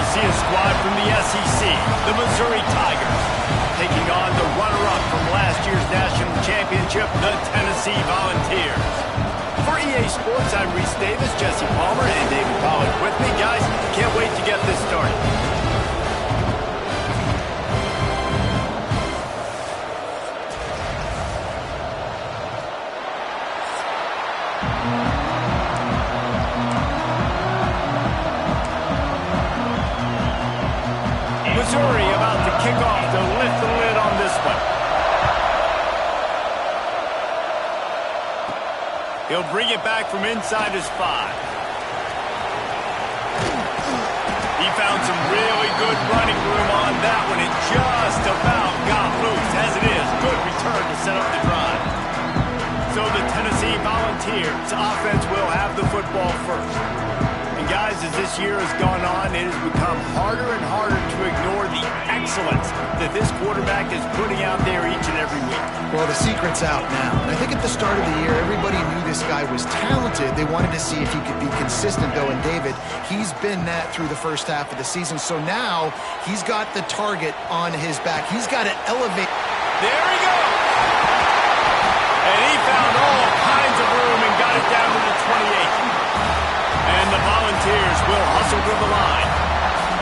see a squad from the SEC, the Missouri Tigers, taking on the runner-up from last year's national championship, the Tennessee Volunteers. For EA Sports, I'm Reese Davis, Jesse Palmer, and David Pollack with me. Guys, can't wait to get this started. Missouri about to kick off to lift the lid on this one. He'll bring it back from inside his 5. He found some really good running room on that one and just about got loose. As it is, good return to set up the drive. So the Tennessee Volunteers offense will have the football first. Guys, as this year has gone on, it has become harder and harder to ignore the excellence that this quarterback is putting out there each and every week. Well, the secret's out now. And I think at the start of the year, everybody knew this guy was talented. They wanted to see if he could be consistent, though. And David, he's been that through the first half of the season. So now he's got the target on his back. He's got to elevate. There he goes. And he found all kinds of room and got it down to the 28. And the Volunteers will hustle to the line.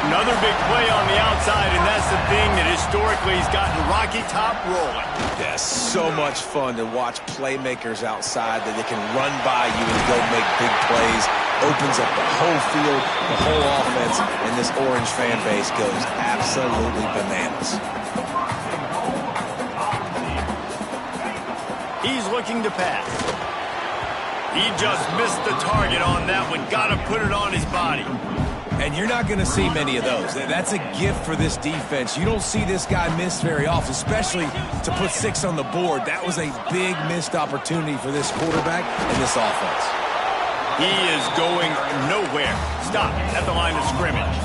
Another big play on the outside, and that's the thing that historically has gotten Rocky Top rolling. Yeah, so much fun to watch playmakers outside that they can run by you and go make big plays. Opens up the whole field, the whole offense, and this Orange fan base goes absolutely bananas. He's looking to pass. He just missed the target on that one. Got to put it on his body. And you're not going to see many of those. That's a gift for this defense. You don't see this guy miss very often, especially to put 6 on the board. That was a big missed opportunity for this quarterback and this offense. He is going nowhere. Stop at the line of scrimmage.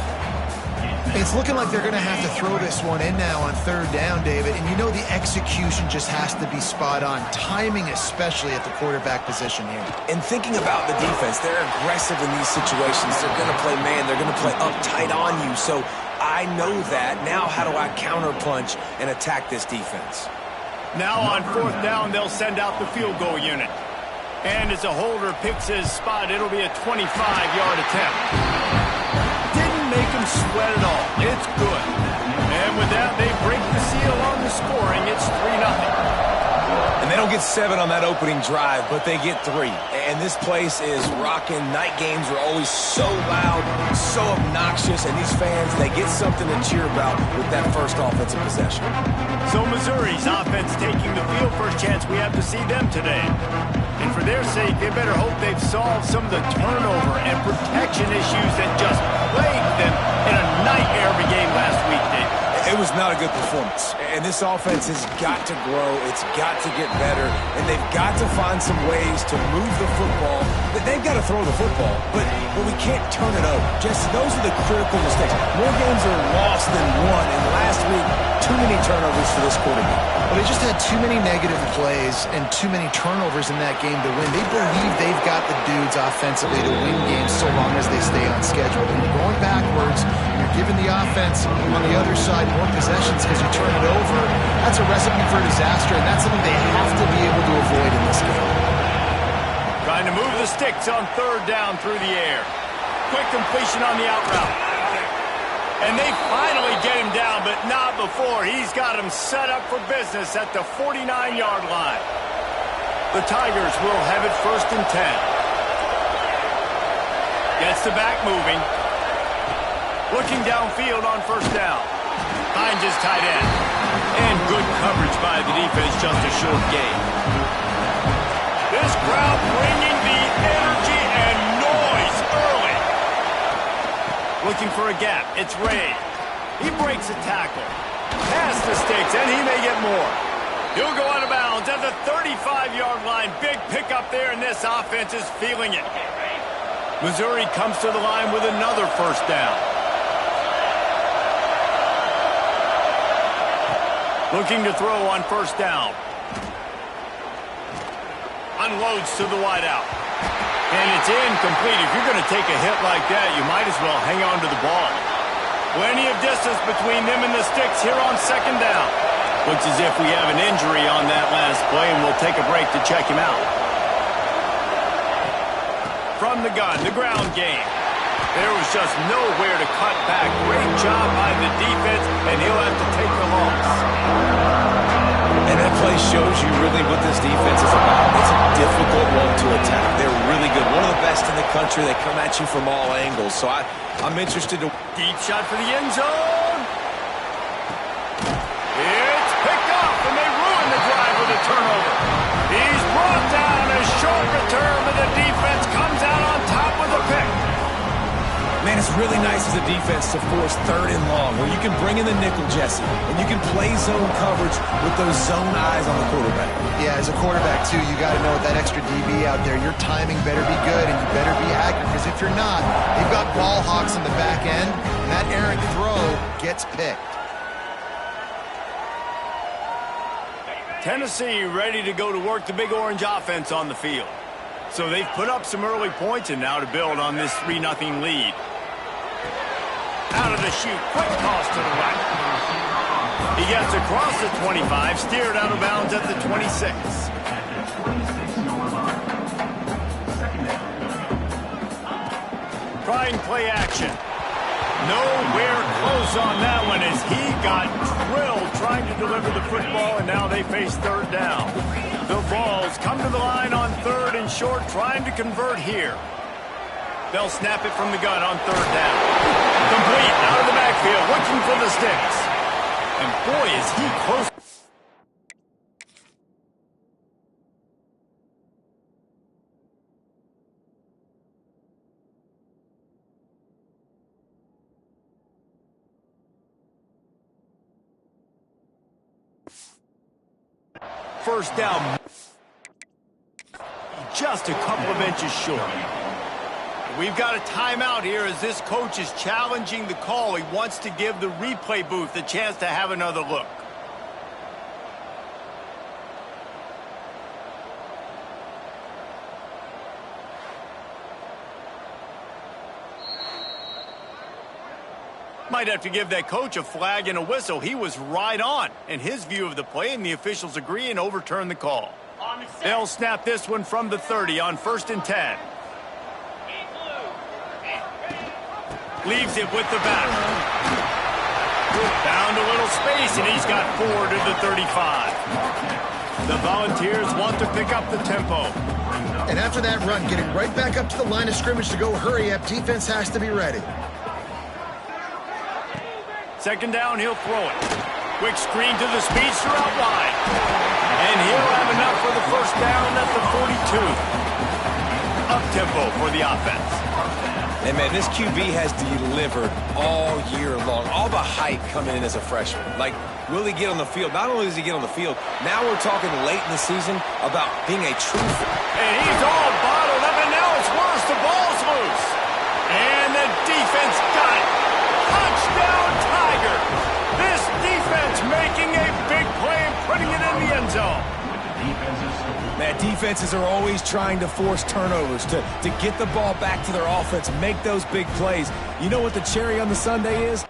It's looking like they're going to have to throw this one in now on 3rd down, David. And you know the execution just has to be spot on. Timing especially at the quarterback position here. And thinking about the defense, they're aggressive in these situations. They're going to play man. They're going to play up tight on you. So I know that. Now how do I counterpunch and attack this defense? Now on 4th down, they'll send out the field goal unit. And as a holder picks his spot, it'll be a 25-yard attempt. Make him sweat it all. It's good. And with that, they break the seal on the scoring. It's 3-0. And they don't get 7 on that opening drive, but they get 3. And this place is rocking. Night games are always so loud, so obnoxious, and these fans, they get something to cheer about with that first offensive possession. So Missouri's offense taking the field. First chance we have to see them today. And for their sake, they better hope they've solved some of the turnover and protection issues that just plagued them in a nightmare of a game last week, Dave. It was not a good performance. And this offense has got to grow. It's got to get better. And they've got to find some ways to move the football. They've got to throw the football, but we can't turn it over. Just those are the critical mistakes. More games are lost than won. And last week, too many turnovers for this quarterback. Well, they just had too many negative plays and too many turnovers in that game to win. They believe they've got the dudes offensively to win games so long as they stay on schedule. When you're going backwards, you're giving the offense on the other side more possessions because you turn it over. That's a recipe for disaster, and that's something they have to be able to avoid in this game. Trying to move the sticks on 3rd down through the air. Quick completion on the out route. And they finally get him down, but not before. He's got him set up for business at the 49-yard line. The Tigers will have it 1st and 10. Gets the back moving. Looking downfield on 1st down. Finds his tight end. And good coverage by the defense, just a short gain. This crowd bringing the energy and noise early. Looking for a gap. It's Ray. He breaks a tackle. Past the sticks, and he may get more. He'll go out of bounds at the 35-yard line. Big pickup there, and this offense is feeling it. Missouri comes to the line with another 1st down. Looking to throw on 1st down. Unloads to the wideout. And it's incomplete. If you're going to take a hit like that, you might as well hang on to the ball. Plenty of distance between them and the sticks here on second down. Looks as if we have an injury on that last play, and we'll take a break to check him out. From the gun, the ground game. There was just nowhere to cut back. Great job by the defense, and he'll have to take the loss. And that play shows you really what this defense is about. It's a difficult one to attack. They're really good. One of the best in the country. They come at you from all angles. So I'm interested to... Deep shot for the end zone. It's picked off, and they ruin the drive with a turnover. He's brought down. A short return, but the defense comes out on top with a pick. Man, it's really nice as a defense to force third and long, where you can bring in the nickel, Jesse, and you can play zone coverage with those zone eyes on the quarterback. Yeah, as a quarterback, too, you got to know with that extra DB out there, your timing better be good and you better be accurate, because if you're not, you've got ball hawks in the back end, and that errant throw gets picked. Tennessee ready to go to work the Big Orange offense on the field. So they've put up some early points, and now to build on this 3-0 lead. Out of the chute, quick toss to the right. He gets across the 25, steered out of bounds at the 26. Trying play action. Nowhere close on that one as he got drilled trying to deliver the football, and now they face third down. The Vols come to the line on third and short, trying to convert here. They'll snap it from the gun on third down. Complete out of the backfield, looking for the sticks. And boy, is he close. First down. Just a couple of inches short. We've got a timeout here as this coach is challenging the call. He wants to give the replay booth a chance to have another look. Might have to give that coach a flag and a whistle. He was right on in his view of the play, and the officials agree and overturn the call. They'll snap this one from the 30 on 1st and 10. Leaves it with the back. Found a little space, and he's got 4 to the 35. The Volunteers want to pick up the tempo. And after that run, getting right back up to the line of scrimmage to go hurry up, defense has to be ready. Second down, he'll throw it. Quick screen to the speedster out wide. And he'll have enough for the first down at the 42. Up-tempo for the offense. And, man, this QB has delivered all year long. All the hype coming in as a freshman. Like, will he get on the field? Not only does he get on the field, now we're talking late in the season about being a true... And he's all bottled up, and now it's worse. The ball's loose. And the defense got it. Touchdown, Tiger. This defense making a big play and putting it in the end zone. Man, defenses are always trying to force turnovers to get the ball back to their offense, make those big plays. You know what the cherry on the sundae is?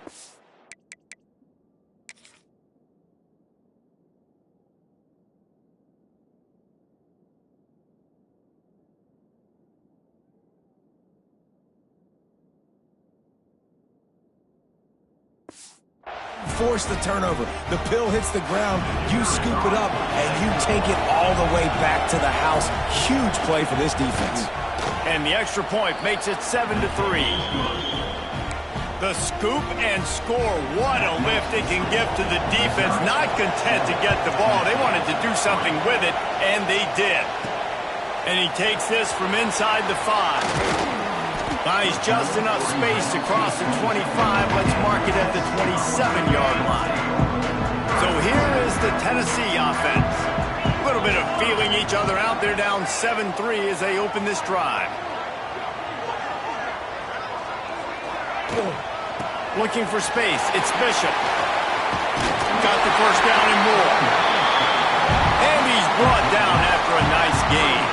Force the turnover. The pill hits the ground, you scoop it up, and you take it all the way back to the house. Huge play for this defense. And the extra point makes it 7-3. The scoop and score. What a lift it can give to the defense. Not content to get the ball. They wanted to do something with it, and they did. And he takes this from inside the 5. Buys just enough space to cross the 25. Let's mark it at the 27-yard line. So here is the Tennessee offense. A little bit of feeling each other out. They're down 7-3 as they open this drive. Looking for space. It's Bishop. Got the first down and more. And he's brought down after a nice gain.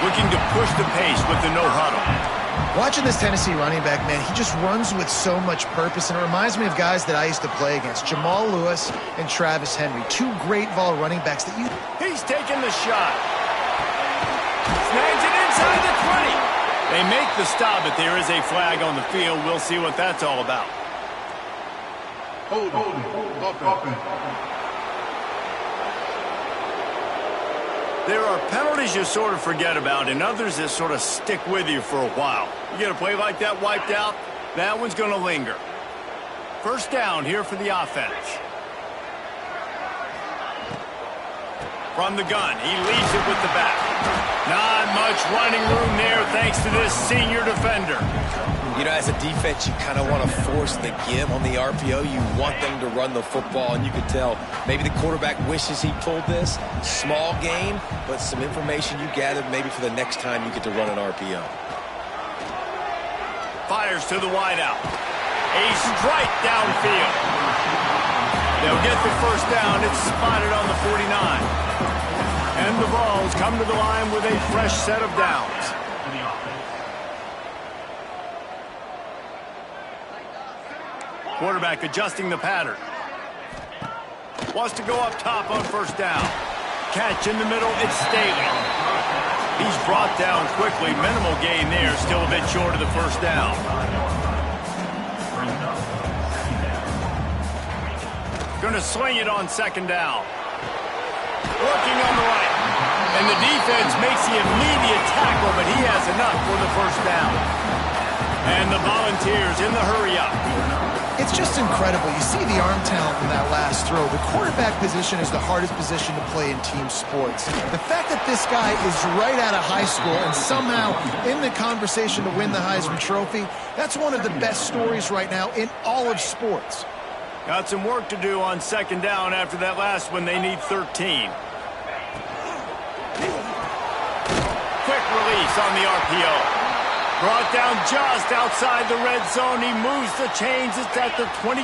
Looking to push the pace with the no huddle. Watching this Tennessee running back, man, he just runs with so much purpose, and it reminds me of guys that I used to play against, Jamal Lewis and Travis Henry, two great vol running backs that you... He's taking the shot. Snags it inside the 20. They make the stop, but there is a flag on the field. We'll see what that's all about. Hold. There are penalties you sort of forget about and others that sort of stick with you for a while. You get a play like that wiped out, that one's going to linger. First down here for the offense. From the gun, he leaves it with the back. Not much running room there thanks to this senior defender. You know, as a defense, you kind of want to force the give on the RPO. You want them to run the football, and you can tell maybe the quarterback wishes he pulled this. Small game, but some information you gathered maybe for the next time you get to run an RPO. Fires to the wideout. A strike downfield. They'll get the first down. It's spotted on the 49. And the Vols come to the line with a fresh set of downs. Quarterback adjusting the pattern. Wants to go up top on first down. Catch in the middle, it's Staley. He's brought down quickly. Minimal gain there, still a bit short of the first down. Going to sling it on second down. Working on the right. And the defense makes the immediate tackle, but he has enough for the first down. And the Volunteers in the hurry up. It's just incredible. You see the arm talent in that last throw. The quarterback position is the hardest position to play in team sports. The fact that this guy is right out of high school and somehow in the conversation to win the Heisman Trophy, that's one of the best stories right now in all of sports. Got some work to do on second down after that last one. They need 13. Quick release on the RPO. Brought down just outside the red zone. He moves the chains. It's at the 22.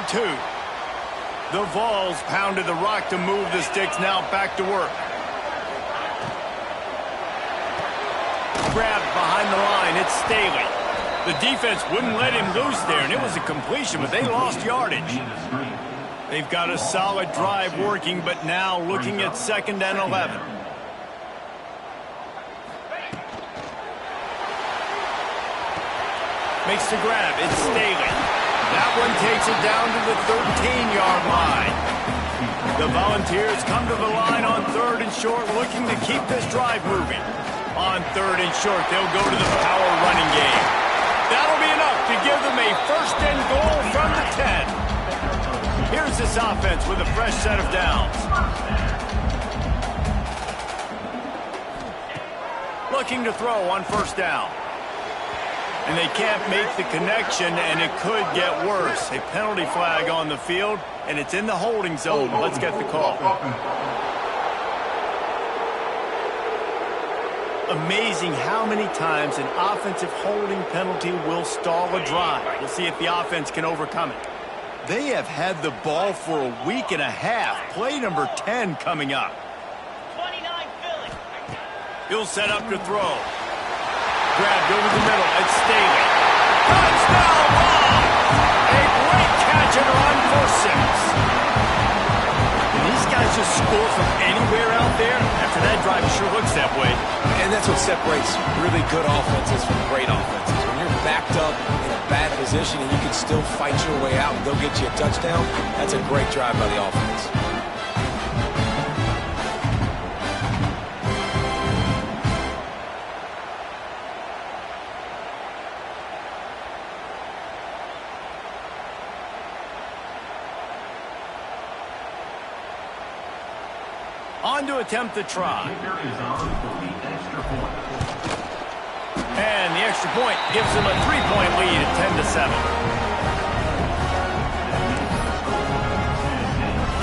The Vols pounded the rock to move the sticks. Now back to work. Grabbed behind the line. It's Staley. The defense wouldn't let him loose there, and it was a completion, but they lost yardage. They've got a solid drive working, but now looking at 2nd and 11. Makes the grab. It's Staley. That one takes it down to the 13-yard line. The Volunteers come to the line on 3rd and short, looking to keep this drive moving. On 3rd and short, they'll go to the power running game. That'll be enough to give them a 1st and goal from the 10. Here's this offense with a fresh set of downs. Looking to throw on 1st down. And they can't make the connection, and it could get worse. A penalty flag on the field, and it's in the holding zone. Let's get the call. Amazing how many times an offensive holding penalty will stall a drive. We'll see if the offense can overcome it. They have had the ball for a week and a half. Play number 10 coming up. 29 Philly. He'll set up to throw. Grabbed over the middle. It's Staley. Touchdown ball! A great catch and run for 6. And these guys just score from anywhere out there. After that drive, it sure looks that way. And that's what separates really good offenses from great offenses. When you're backed up in a bad position and you can still fight your way out and go get you a touchdown, that's a great drive by the offense. On to attempt the try. And the extra point gives them a 3-point lead at 10-7.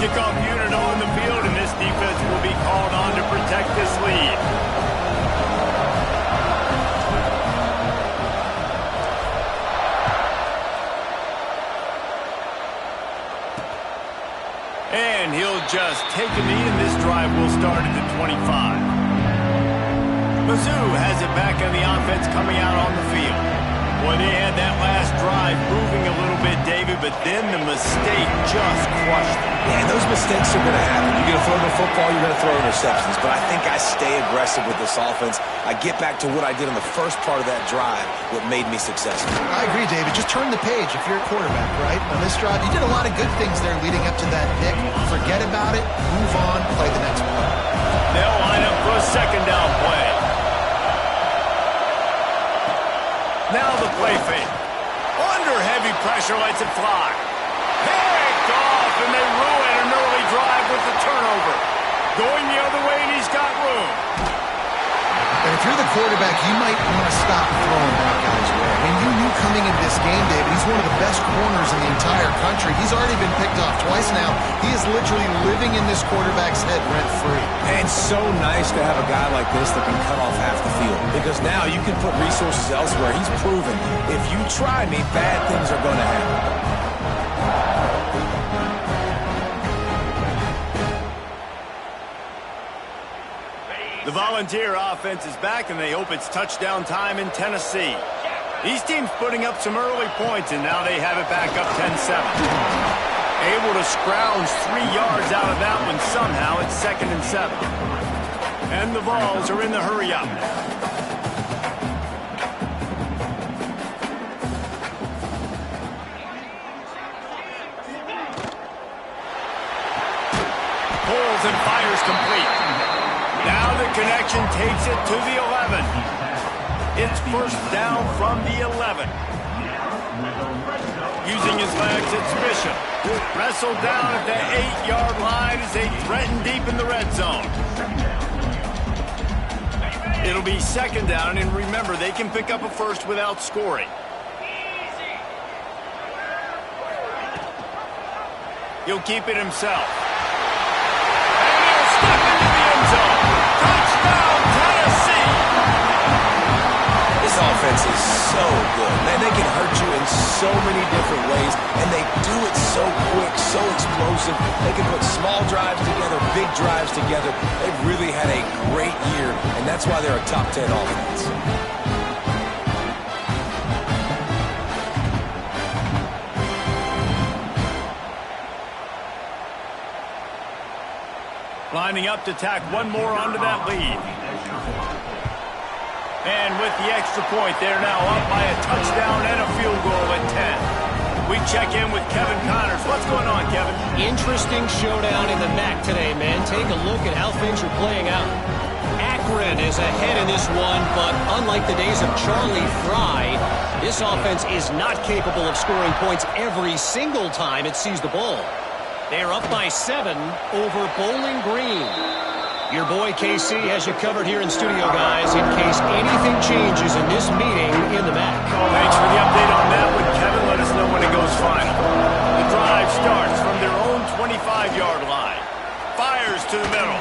Kickoff unit on the field, and this defense will be called on to protect this lead. And he'll just take a knee, and this drive will start at the 25. Mizzou has it back on the offense coming out on the field. Boy, they had that last drive moving a little bit, David, but then the mistake just crushed them. Yeah, and those mistakes are going to happen. You're going to throw the football, you're going to throw interceptions. But I think I stay aggressive with this offense. I get back to what I did in the first part of that drive, what made me successful. I agree, David. Just turn the page if you're a quarterback, right? On this drive, you did a lot of good things there leading up to that pick. Forget about it, move on, play the next play. They'll line up for a second down play. Now the play fake. Under heavy pressure, lets it fly. Picked off, and they ruin an early drive with the turnover. Going the other way, and he's got room. And if you're the quarterback, you might want to stop throwing that guy's way. I mean, you knew coming into this game, David, he's one of the best corners in the entire country. He's already been picked off twice now. He is literally living in this quarterback's head rent-free. And it's so nice to have a guy like this that can cut off half the field. Because now you can put resources elsewhere. He's proven, if you try me, bad things are going to happen. The Volunteer offense is back, and they hope it's touchdown time in Tennessee. These teams putting up some early points, and now they have it back up 10-7. Able to scrounge 3 yards out of that one somehow. It's 2nd and 7. And the Vols are in the hurry-up. Pulls and fires complete. Now the connection takes it to the 11. It's first down from the 11. Using his legs, it's Bishop. Wrestled down at the 8-yard line as they threaten deep in the red zone. It'll be second down, and remember, they can pick up a first without scoring. He'll keep it himself. And he'll step into the end zone. Touchdown, Tennessee! This offense is so good. Man, they can hurt you in so many different ways, and they do it so quick, so explosive. They can put small drives together, big drives together. They've really had a great year, and that's why they're a top 10 offense. Lining up to tack one more onto that lead. And with the extra point, they're now up by a touchdown and a field goal at 10. We check in with Kevin Connors. What's going on, Kevin? Interesting showdown in the MAC today, man. Take a look at how things are playing out. Akron is ahead in this one, but unlike the days of Charlie Fry, this offense is not capable of scoring points every single time it sees the ball. They're up by 7 over Bowling Green. Your boy KC has you covered here in studio, guys, in case anything changes in this meeting in the MAC. Thanks for the update on that one, Kevin. Let us know when it goes final. The drive starts from their own 25-yard line. Fires to the middle.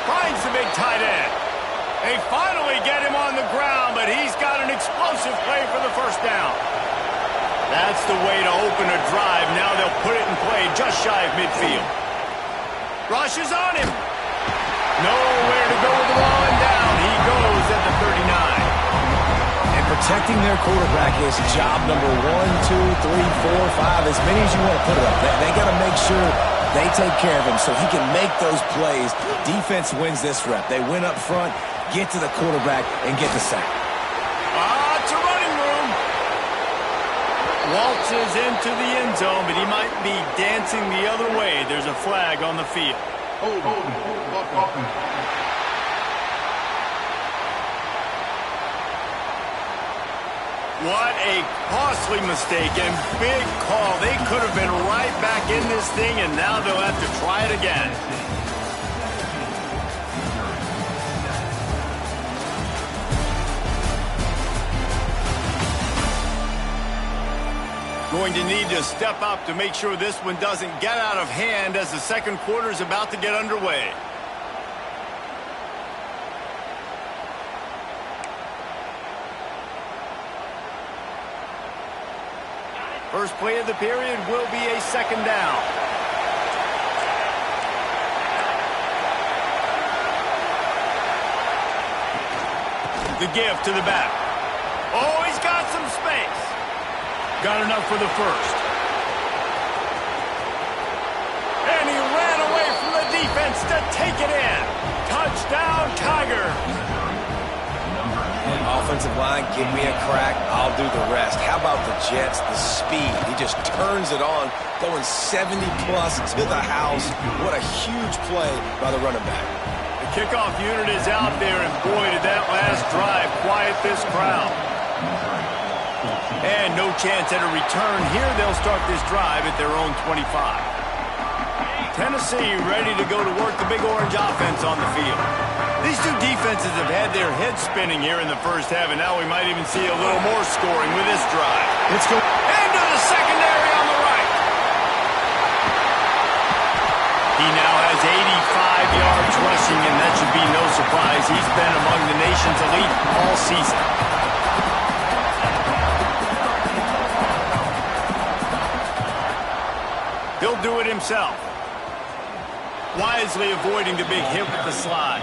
Finds the big tight end. They finally get him on the ground, but he's got an explosive play for the first down. That's the way to open a drive. Now they'll put it in play just shy of midfield. Rush is on him. Nowhere to go with the ball, and down he goes at the 39. And protecting their quarterback is job number 1, 2, 3, 4, 5, as many as you want to put it up. They got to make sure they take care of him so he can make those plays. Defense wins this rep. They win up front, get to the quarterback, and get the sack. It's a running room. Waltzes into the end zone, but he might be dancing the other way. There's a flag on the field. What a costly mistake and big call. They could have been right back in this thing, and now they'll have to try it again. Going to need to step up to make sure this one doesn't get out of hand as the second quarter is about to get underway. First play of the period will be a second down. The give to the back. Oh, he's got some space. Got enough for the first. And he ran away from the defense to take it in. Touchdown, Tigers. Offensive line, give me a crack, I'll do the rest. How about the Jets, the speed? He just turns it on, going 70-plus to the house. What a huge play by the running back. The kickoff unit is out there, and boy, did that last drive quiet this crowd. And no chance at a return here. They'll start this drive at their own 25. Tennessee ready to go to work the Big Orange offense on the field. These two defenses have had their heads spinning here in the first half, and now we might even see a little more scoring with this drive. Let's go. Into the secondary on the right. He now has 85 yards rushing, and that should be no surprise. He's been among the nation's elite all season. He'll do it himself. Wisely avoiding the big hit with the slide.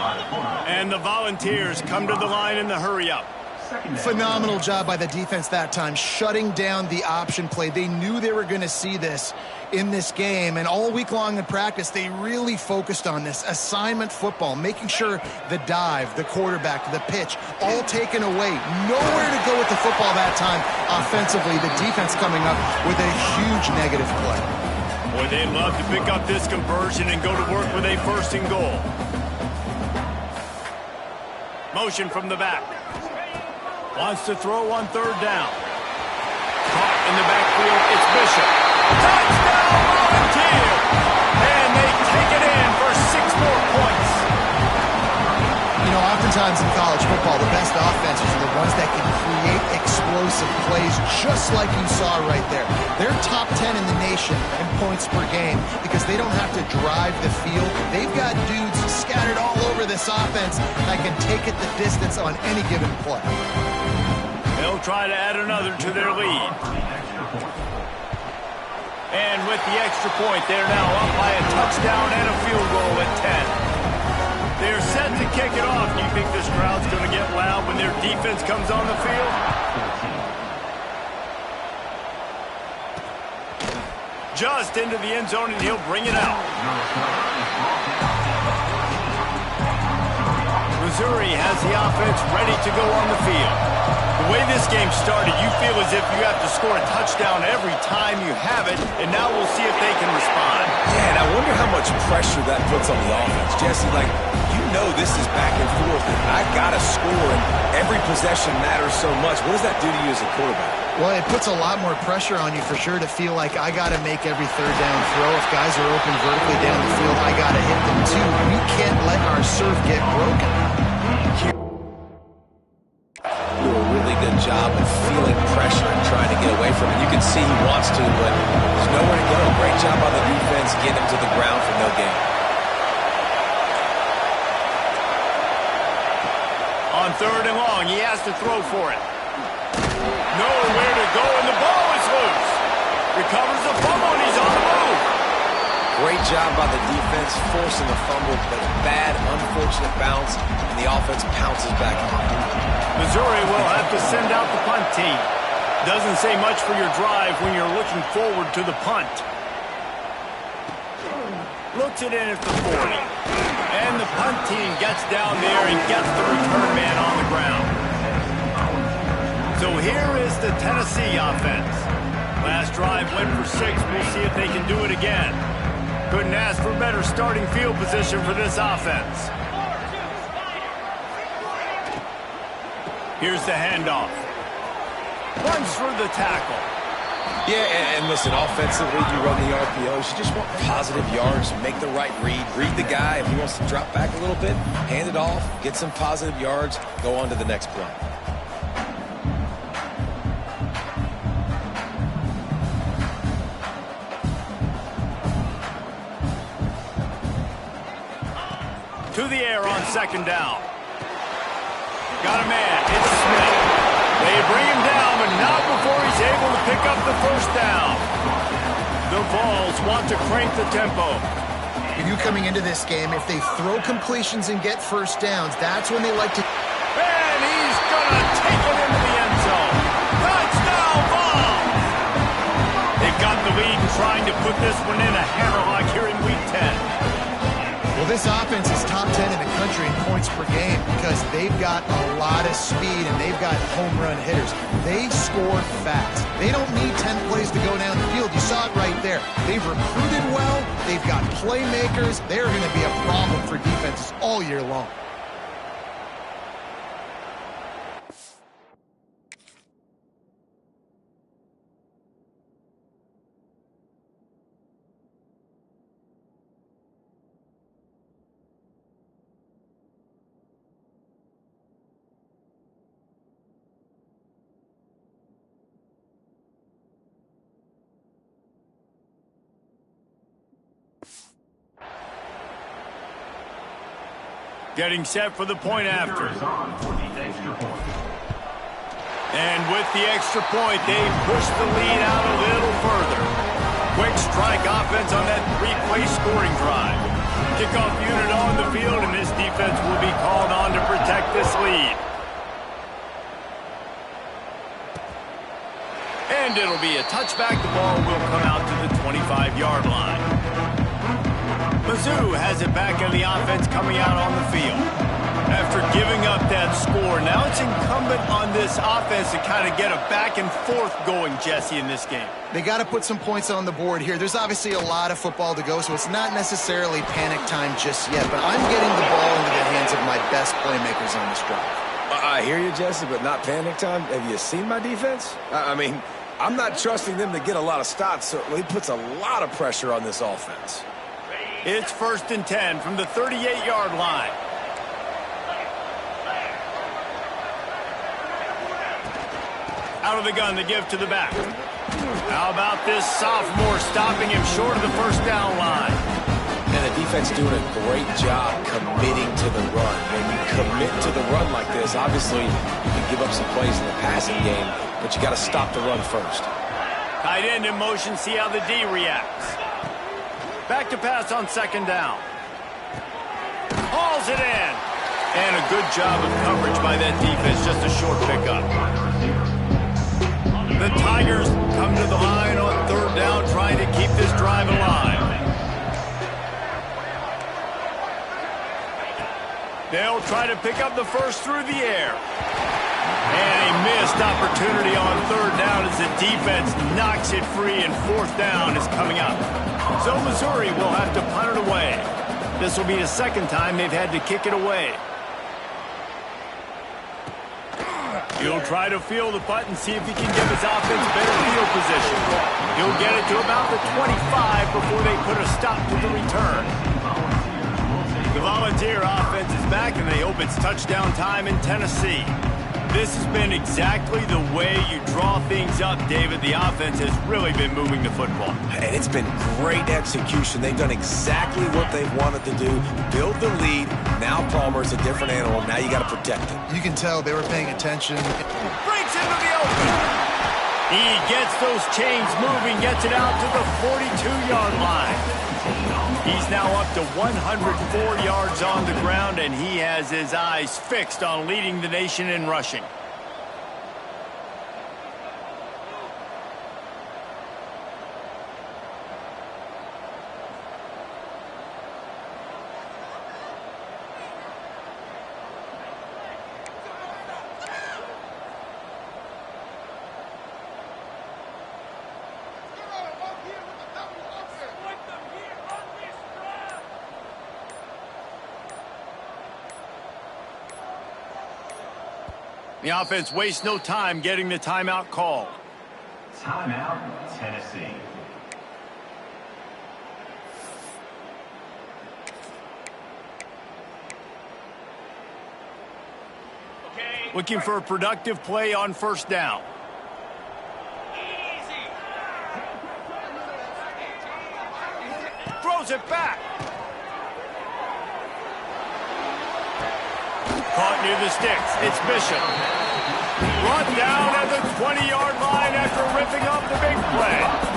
And the Volunteers come to the line in the hurry-up. Phenomenal job by the defense that time, shutting down the option play. They knew they were going to see this in this game, and all week long in practice, they really focused on this assignment football, making sure the dive, the quarterback, the pitch, all taken away. Nowhere to go with the football that time offensively. The defense coming up with a huge negative play. Boy, they'd love to pick up this conversion and go to work with a first and goal. Motion from the back. Wants to throw on third down. Caught in the backfield, it's Bishop. Touchdown, Volunteers! And they take it in for 6 more points. You know, oftentimes in college football, the best offenses are the ones that can create explosive plays, just like you saw right there. They're top 10 in the nation in points per game because they don't have to drive the field. They've got dudes scattered all over this offense that can take it the distance on any given play. They'll try to add another to their lead. And with the extra point, they're now up by a touchdown and a field goal at 10. They're set to kick it off. Do you think this crowd's going to get loud when their defense comes on the field? Just into the end zone, and he'll bring it out. Missouri has the offense ready to go on the field. The way this game started, you feel as if you have to score a touchdown every time you have it, and now we'll see if they can respond. Yeah, and I wonder how much pressure that puts on the offense. Jesse, like, you know this is back and forth, and I got to score, and every possession matters so much. What does that do to you as a quarterback? Well, it puts a lot more pressure on you for sure to feel like I got to make every third down throw. If guys are open vertically down the field, I got to hit them too. We can't let our serve get broken. Do a really good job of feeling pressure and trying to get away from it. You can see he wants to, but there's nowhere to go. Great job on the defense, getting him to the ground for no gain. On third and long, he has to throw for it. Nowhere to go, and the ball is loose. Recovers the fumble, and he's on the move. Great job by the defense, forcing the fumble, but a bad, unfortunate bounce, and the offense pounces back on it. Missouri will have to send out the punt team. Doesn't say much for your drive when you're looking forward to the punt. Looks it in at the 40. And the punt team gets down there and gets the return man on the ground. So here is the Tennessee offense. Last drive went for 6. We'll see if they can do it again. Couldn't ask for better starting field position for this offense. Here's the handoff. Runs for the tackle. Yeah, and listen, offensively, you run the RPOs. You just want positive yards, make the right read. Read the guy. If he wants to drop back a little bit, hand it off, get some positive yards, go on to the next play. To the air on second down. Got a man. It's Smith. They bring him down, but not before he's able to pick up the first down. The Vols want to crank the tempo. You coming into this game, if they throw completions and get first downs, that's when they like to... And he's going to take it into the end zone. Touchdown, Vols! lead and trying to put this one in a hammerlock here in Week 10. Well, this offense is top 10 in the country in points per game because they've got a lot of speed and they've got home run hitters. They score fast. They don't need 10 plays to go down the field. You saw it right there. They've recruited well. They've got playmakers. They're going to be a problem for defenses all year long. Getting set for the point after. And with the extra point, they push the lead out a little further. Quick strike offense on that three-play scoring drive. Kickoff unit on the field, and this defense will be called on to protect this lead. And it'll be a touchback. The ball will come out to the 25-yard line. Mizzou has it back in the offense coming out on the field. After giving up that score, now it's incumbent on this offense to kind of get a back and forth going, Jesse, in this game. They got to put some points on the board here. There's obviously a lot of football to go, so it's not necessarily panic time just yet, but I'm getting the ball into the hands of my best playmakers on this drive. I hear you, Jesse, but not panic time. Have you seen my defense? I mean, I'm not trusting them to get a lot of stops, so it puts a lot of pressure on this offense. It's 1st and 10 from the 38-yard line. Out of the gun, the give to the back. How about this sophomore stopping him short of the first down line? And the defense doing a great job committing to the run. When you commit to the run like this, obviously you can give up some plays in the passing game, but you got to stop the run first. Tight end in motion, see how the D reacts. Back to pass on 2nd down. Hauls it in. And a good job of coverage by that defense, just a short pickup. The Tigers come to the line on 3rd down, trying to keep this drive alive. They'll try to pick up the first through the air. And a missed opportunity on 3rd down as the defense knocks it free, and 4th down is coming up. So Missouri will have to punt it away. This will be the 2nd time they've had to kick it away. He'll try to field the punt and see if he can give his offense better field position. He'll get it to about the 25 before they put a stop to the return. The Volunteer offense is back, and they hope it's touchdown time in Tennessee. This has been exactly the way you draw things up, David. The offense has really been moving the football. And it's been great execution. They've done exactly what they wanted to do. Build the lead. Now Palmer's a different animal. Now you got to protect him. You can tell they were paying attention. Breaks into the open. He gets those chains moving, gets it out to the 42-yard line. He's now up to 104 yards on the ground, and he has his eyes fixed on leading the nation in rushing. The offense wastes no time getting the timeout call. Timeout, Tennessee. Looking for a productive play on 1st down. Throws it back. Caught near the sticks. It's Bishop. Brought down at the 20-yard line after ripping up the big play.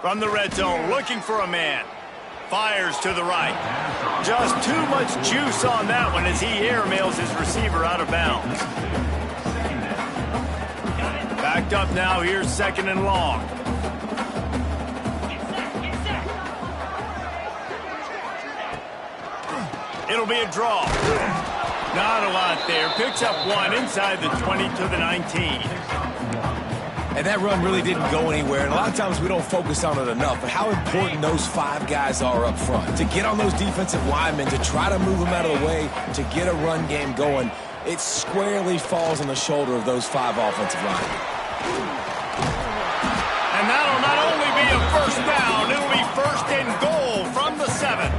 From the red zone, looking for a man. Fires to the right. Just too much juice on that one as he airmails his receiver out of bounds. Backed up now, here's 2nd and long. It'll be a draw. Not a lot there. Picks up 1 inside the 20 to the 19. And that run really didn't go anywhere. And a lot of times we don't focus on it enough. But how important those 5 guys are up front. To get on those defensive linemen, to try to move them out of the way, to get a run game going, it squarely falls on the shoulder of those 5 offensive linemen. And that'll not only be a first down, it'll be 1st and goal from the 7.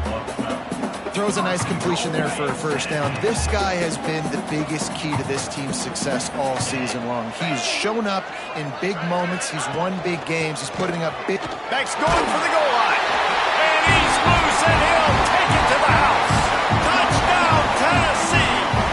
Throws a nice completion there for a first down. This guy has been the biggest key to this team's success all season long. He's shown up in big moments. He's won big games. He's putting up big... Beck's going for the goal line. And he's loose, and he'll take it to the house. Touchdown, Tennessee.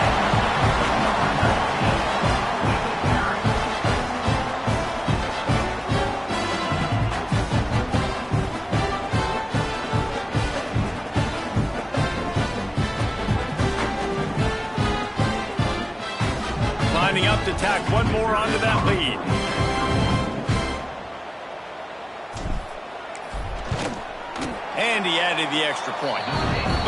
Lining up to tack one more onto that lead. And he added the extra point.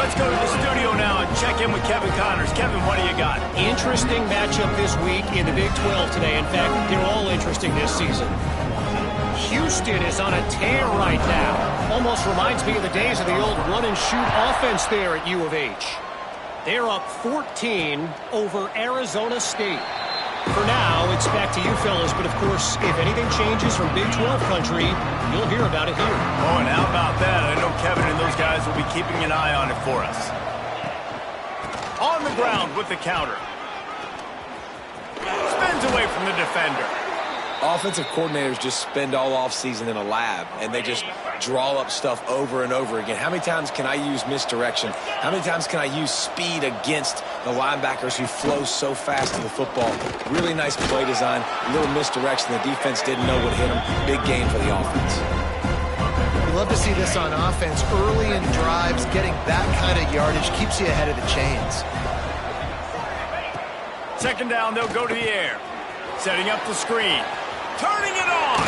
Let's go to the studio now and check in with Kevin Connors. Kevin, what do you got? Interesting matchup this week in the Big 12 today. In fact, they're all interesting this season. Houston is on a tear right now. Almost reminds me of the days of the old run-and-shoot offense there at U of H. They're up 14 over Arizona State. For now, it's back to you fellas, but of course, if anything changes from Big 12 country, you'll hear about it here. Oh, and how about that? I know Kevin and those guys will be keeping an eye on it for us. On the ground with the counter. Spins away from the defender. Offensive coordinators just spend all offseason in a lab, and they just draw up stuff over and over again. How many times can I use misdirection? How many times can I use speed against the linebackers who flow so fast to the football? Really nice play design, a little misdirection. The defense didn't know what hit them. Big gain for the offense. We love to see this on offense. Early in drives, getting that kind of yardage keeps you ahead of the chains. 2nd down, they'll go to the air. Setting up the screen. Turning it on.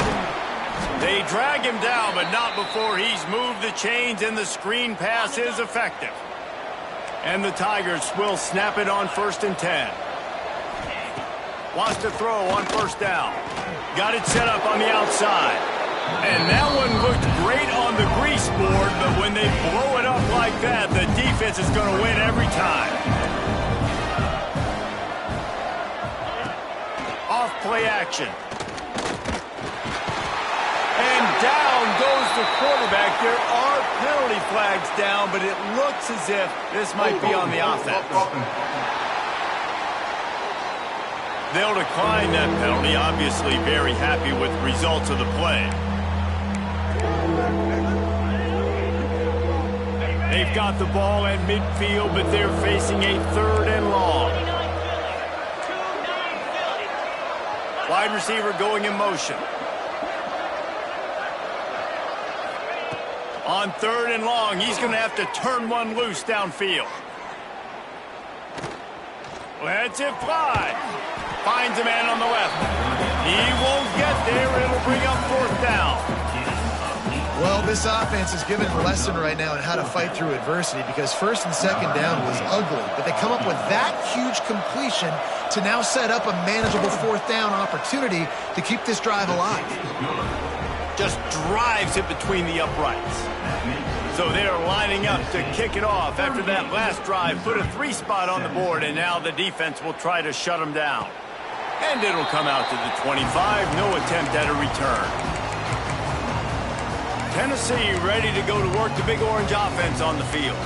They drag him down, but not before he's moved the chains, and the screen pass is effective. And the Tigers will snap it on 1st and 10. Wants to throw on 1st down. Got it set up on the outside. And that one looked great on the grease board, but when they blow it up like that, the defense is going to win every time. Off play action. And down goes the quarterback. There are penalty flags down, but it looks as if this might be on the offense. They'll decline that penalty. Obviously very happy with the results of the play. They've got the ball at midfield, but they're facing a 3rd and long. Wide receiver going in motion. On 3rd and long, he's going to have to turn one loose downfield. Lets it fly. Finds a man on the left. He won't get there. It'll bring up 4th down. Well, this offense is giving a lesson right now on how to fight through adversity, because 1st and 2nd down was ugly, but they come up with that huge completion to now set up a manageable 4th down opportunity to keep this drive alive. Just drives it between the uprights. So they're lining up to kick it off after that last drive. Put a 3 spot on the board, and now the defense will try to shut them down. And it'll come out to the 25. No attempt at a return. Tennessee ready to go to work the Big Orange offense on the field.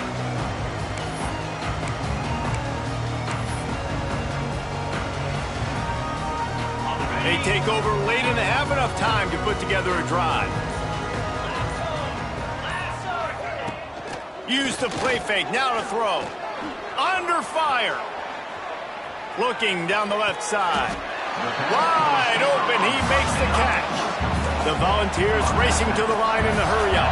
They take over late and they have enough time to put together a drive. Use the play fake, now to throw. Under fire. Looking down the left side. Wide open, he makes the catch. The Volunteers racing to the line in the hurry-up.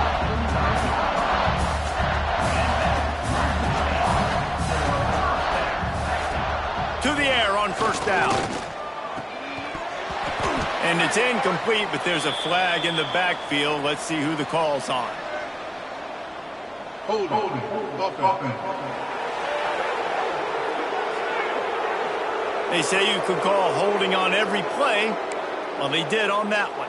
To the air on first down. And it's incomplete, but there's a flag in the backfield. Let's see who the call's on. Hold it. They say you could call holding on every play. Well, they did on that one.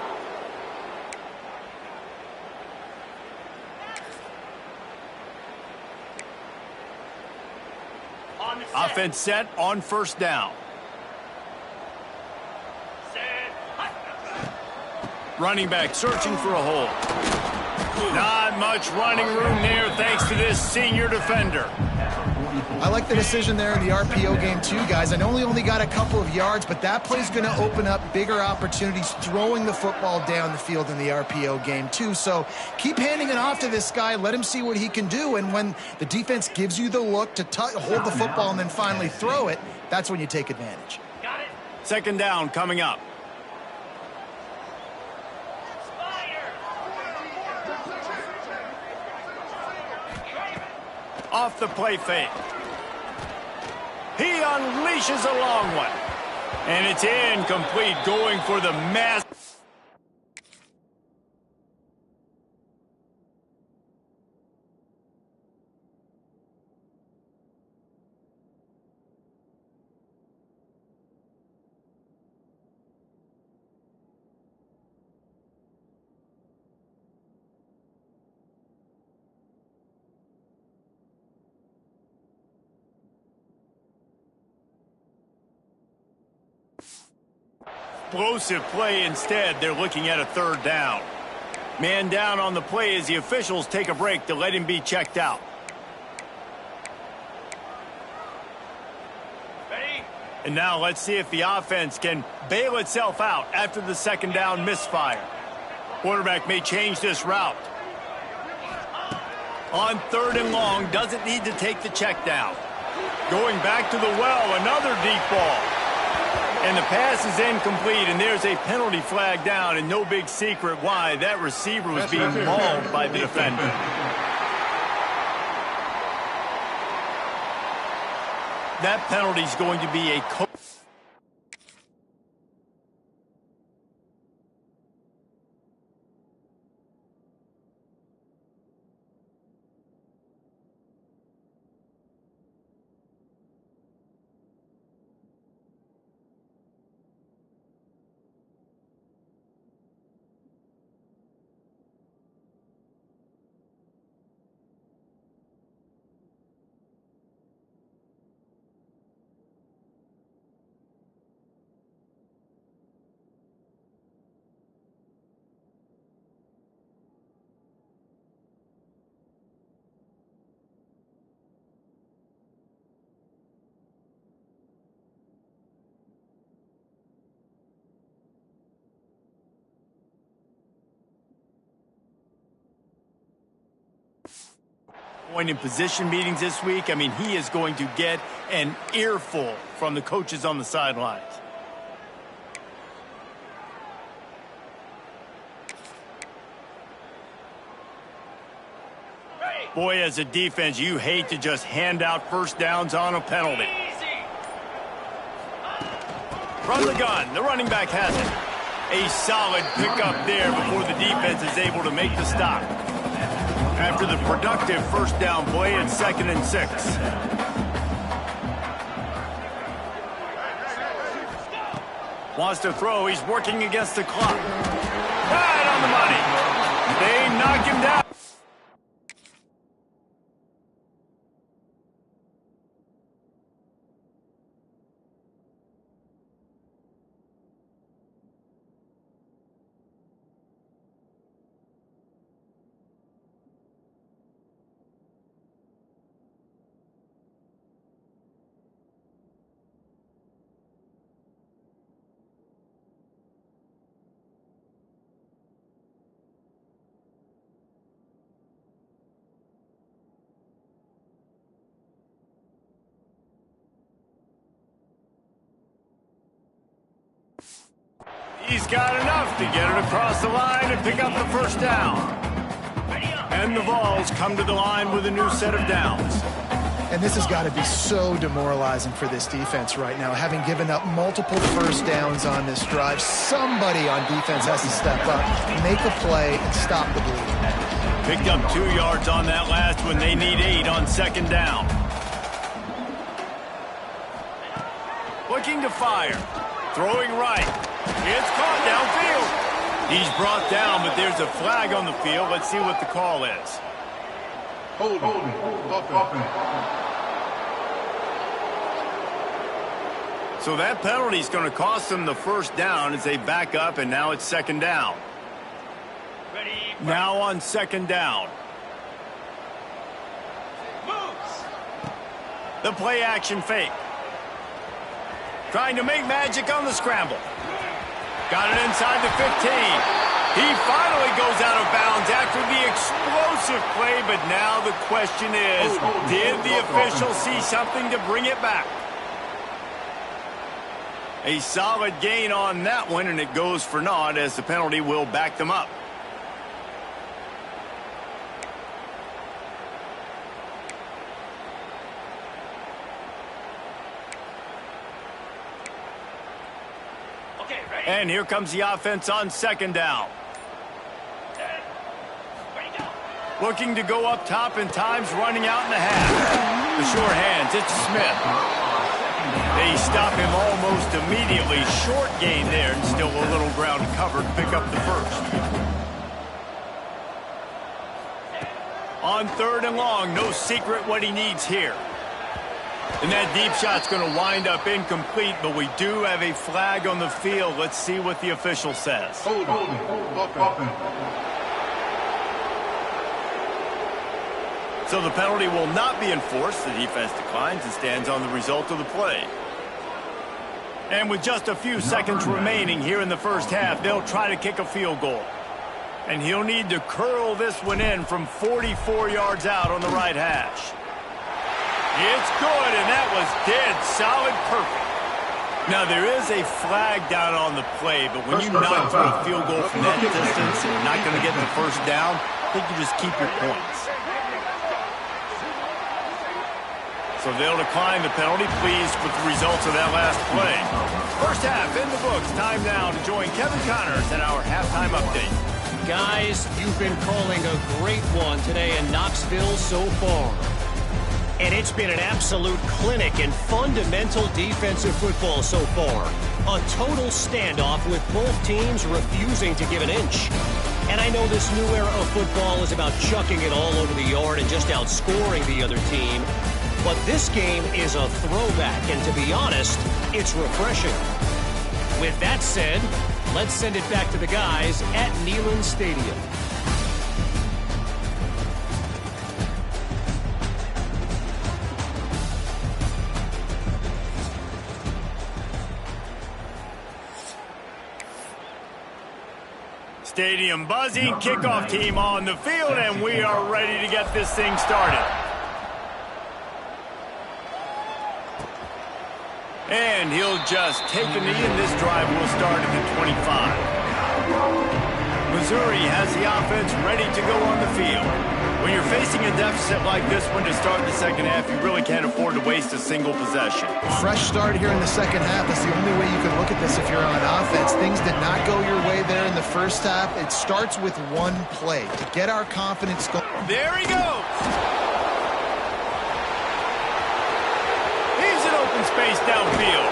Offense set on first down. Running back searching for a hole. Not much running room there thanks to this senior defender. I like the decision there in the RPO game too, guys. I know he only got a couple of yards, but that play's going to open up bigger opportunities throwing the football down the field in the RPO game too. So keep handing it off to this guy. Let him see what he can do. And when the defense gives you the look to hold the football and then finally throw it, that's when you take advantage. Got it. Second down coming up. Off the play fake. He unleashes a long one. And it's incomplete, going for the mass. Explosive play instead. They're looking at a third down. Man down on the play as the officials take a break to let him be checked out. Ready? And now let's see if the offense can bail itself out after the second down misfire. Quarterback may change this route. On third and long, doesn't need to take the check down. Going back to the well, another deep ball. And the pass is incomplete, and there's a penalty flag down, and no big secret why. That receiver was being mauled by the defender. That penalty is going to be a point in position meetings this week. I mean, he is going to get an earful from the coaches on the sidelines. Boy, as a defense, you hate to just hand out first downs on a penalty. From the gun, the running back has it. A solid pickup there before the defense is able to make the stop. After the productive first down play at 2nd and 6. Wants to throw. He's working against the clock. Right on the money. They knock him down. He's got enough to get it across the line and pick up the first down. And the Vols come to the line with a new set of downs. And this has got to be so demoralizing for this defense right now. Having given up multiple first downs on this drive, somebody on defense has to step up, make a play, and stop the bleeding. Picked up 2 yards on that last one. They need 8 on second down. Looking to fire. Throwing right. It's caught downfield. He's brought down, but there's a flag on the field. Let's see what the call is. Hold it. So that penalty is going to cost them the first down as they back up, and now it's second down. Now on second down. Moves. The play action fake. Trying to make magic on the scramble. Got it inside the 15. He finally goes out of bounds after the explosive play, but now the question is, did the official see something to bring it back? A solid gain on that one, and it goes for naught as the penalty will back them up. Okay, ready? And here comes the offense on second down. Set. Ready, go. Looking to go up top, and time's running out in the half. The sure hands, it's Smith. They stop him almost immediately. Short gain there, and still a little ground covered to pick up the first. On third and long, no secret what he needs here. And that deep shot's going to wind up incomplete, but we do have a flag on the field. Let's see what the official says. Hold it. So the penalty will not be enforced. The defense declines and stands on the result of the play. And with just a few seconds remaining here in the first half, they'll try to kick a field goal. And he'll need to curl this one in from 44 yards out on the right hash. It's good, and that was dead solid perfect. Now, there is a flag down on the play, but when you knock through a field goal from that distance and you're not going to get the first down, I think you just keep your points. So they'll decline the penalty, pleased with the results of that last play. First half in the books. Time now to join Kevin Connors at our halftime update. Guys, you've been calling a great one today in Knoxville so far. And it's been an absolute clinic in fundamental defensive football so far. A total standoff with both teams refusing to give an inch. And I know this new era of football is about chucking it all over the yard and just outscoring the other team. But this game is a throwback, and to be honest, it's refreshing. With that said, let's send it back to the guys at Neyland Stadium. Stadium buzzing, kickoff team on the field, and we are ready to get this thing started. And he'll just take a knee, and this drive will start at the 25. Missouri has the offense ready to go on the field. When you're facing a deficit like this one to start the second half, you really can't afford to waste a single possession. Fresh start here in the second half. That's the only way you can look at this if you're on offense. Things did not go your way there in the first half. It starts with one play to get our confidence going. There he goes. He's in open space downfield.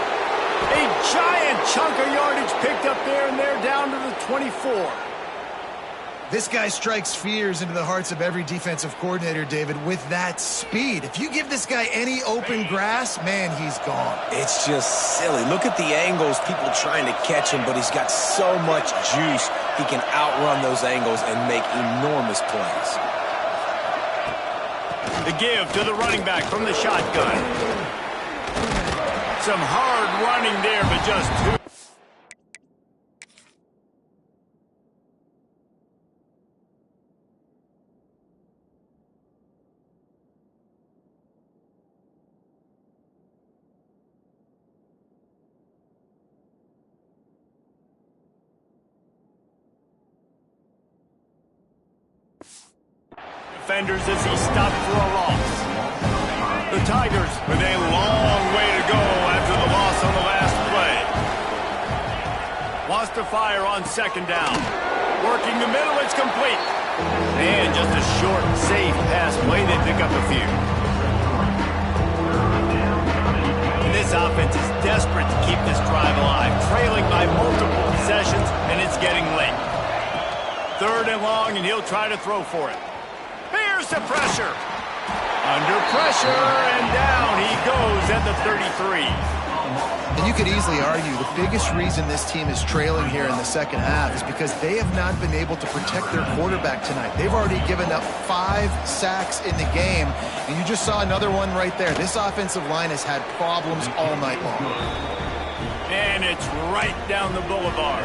A giant chunk of yardage picked up there, and they're down to the 24. This guy strikes fears into the hearts of every defensive coordinator, David, with that speed. If you give this guy any open grass, man, he's gone. It's just silly. Look at the angles, people trying to catch him, but he's got so much juice. He can outrun those angles and make enormous plays. The give to the running back from the shotgun. Some hard running there, but just two. defenders as he stopped for a loss. The Tigers with a long way to go after the loss on the last play. Wants to fire on second down. Working the middle, it's complete. And just a short, safe pass play. They pick up a few. And this offense is desperate to keep this drive alive, trailing by multiple possessions, and it's getting late. 3rd and long, and he'll try to throw for it. Here's the pressure. Under pressure, and down he goes at the 33. And you could easily argue the biggest reason this team is trailing here in the second half is because they have not been able to protect their quarterback tonight. They've already given up 5 sacks in the game, and you just saw another one right there. This offensive line has had problems all night long. And it's right down the boulevard.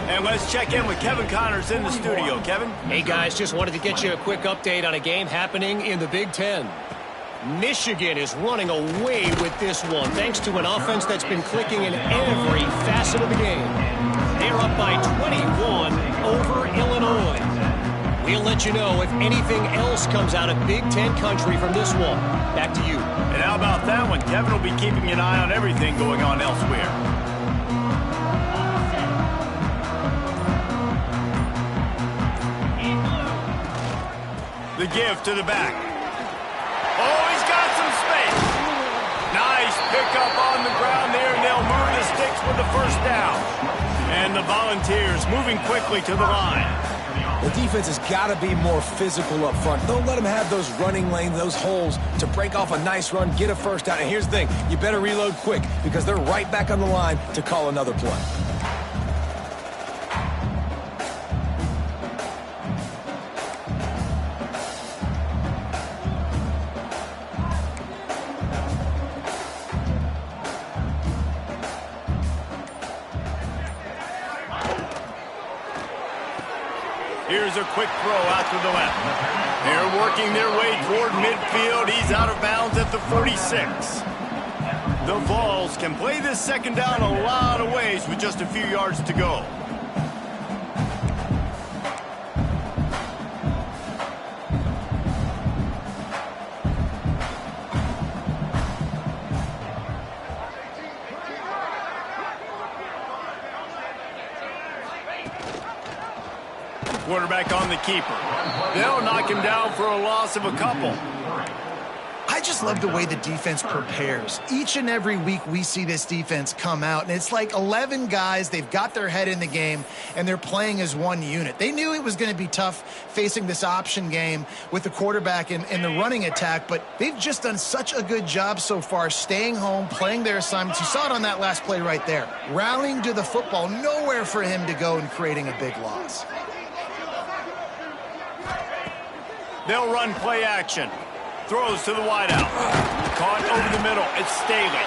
And let's check in with Kevin Connors in the studio. Kevin? Hey, guys, just wanted to get you a quick update on a game happening in the Big Ten. Michigan is running away with this one, thanks to an offense that's been clicking in every facet of the game. They're up by 21 over Illinois. We'll let you know if anything else comes out of Big Ten country from this one. Back to you. And how about that one? Kevin will be keeping an eye on everything going on elsewhere. The give to the back. Oh, he's got some space. Nice pickup on the ground there, and they'll move the sticks with the first down. And the Volunteers moving quickly to the line. The defense has got to be more physical up front. Don't let them have those running lanes, those holes to break off a nice run, get a first down. And here's the thing, you better reload quick because they're right back on the line to call another play. Here's a quick throw out to the left. They're working their way toward midfield. He's out of bounds at the 46. The Vols can play this second down a lot of ways with just a few yards to go. Quarterback on the keeper. They'll knock him down for a loss of a couple. I just love the way the defense prepares. Each and every week we see this defense come out, and it's like 11 guys. They've got their head in the game, and they're playing as one unit. They knew it was going to be tough facing this option game with the quarterback and the running attack, but they've just done such a good job so far staying home, playing their assignments. You saw it on that last play right there. Rallying to the football, nowhere for him to go and creating a big loss. They'll run play action. Throws to the wideout. Caught over the middle. It's Staley.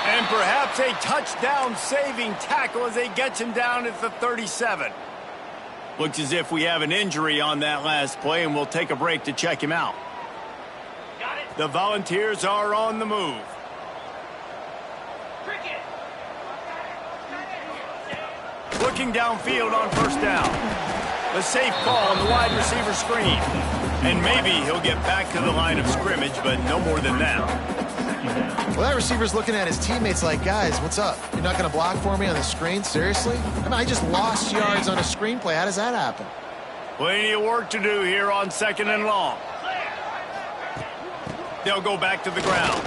And perhaps a touchdown-saving tackle as they get him down at the 37. Looks as if we have an injury on that last play, and we'll take a break to check him out. The Volunteers are on the move. Looking downfield on first down. The safe call on the wide receiver screen. And maybe he'll get back to the line of scrimmage, but no more than that. Well, that receiver's looking at his teammates like, guys, what's up? You're not going to block for me on the screen? Seriously? I mean, I just lost yards on a screenplay. How does that happen? Plenty of work to do here on 2nd and long. They'll go back to the ground.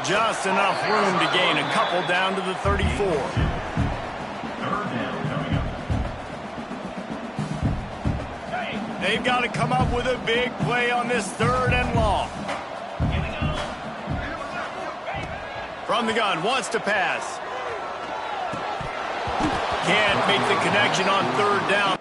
Just enough room to gain a couple down to the 34. They've got to come up with a big play on this 3rd and long. From the gun, wants to pass. Can't make the connection on 3rd down.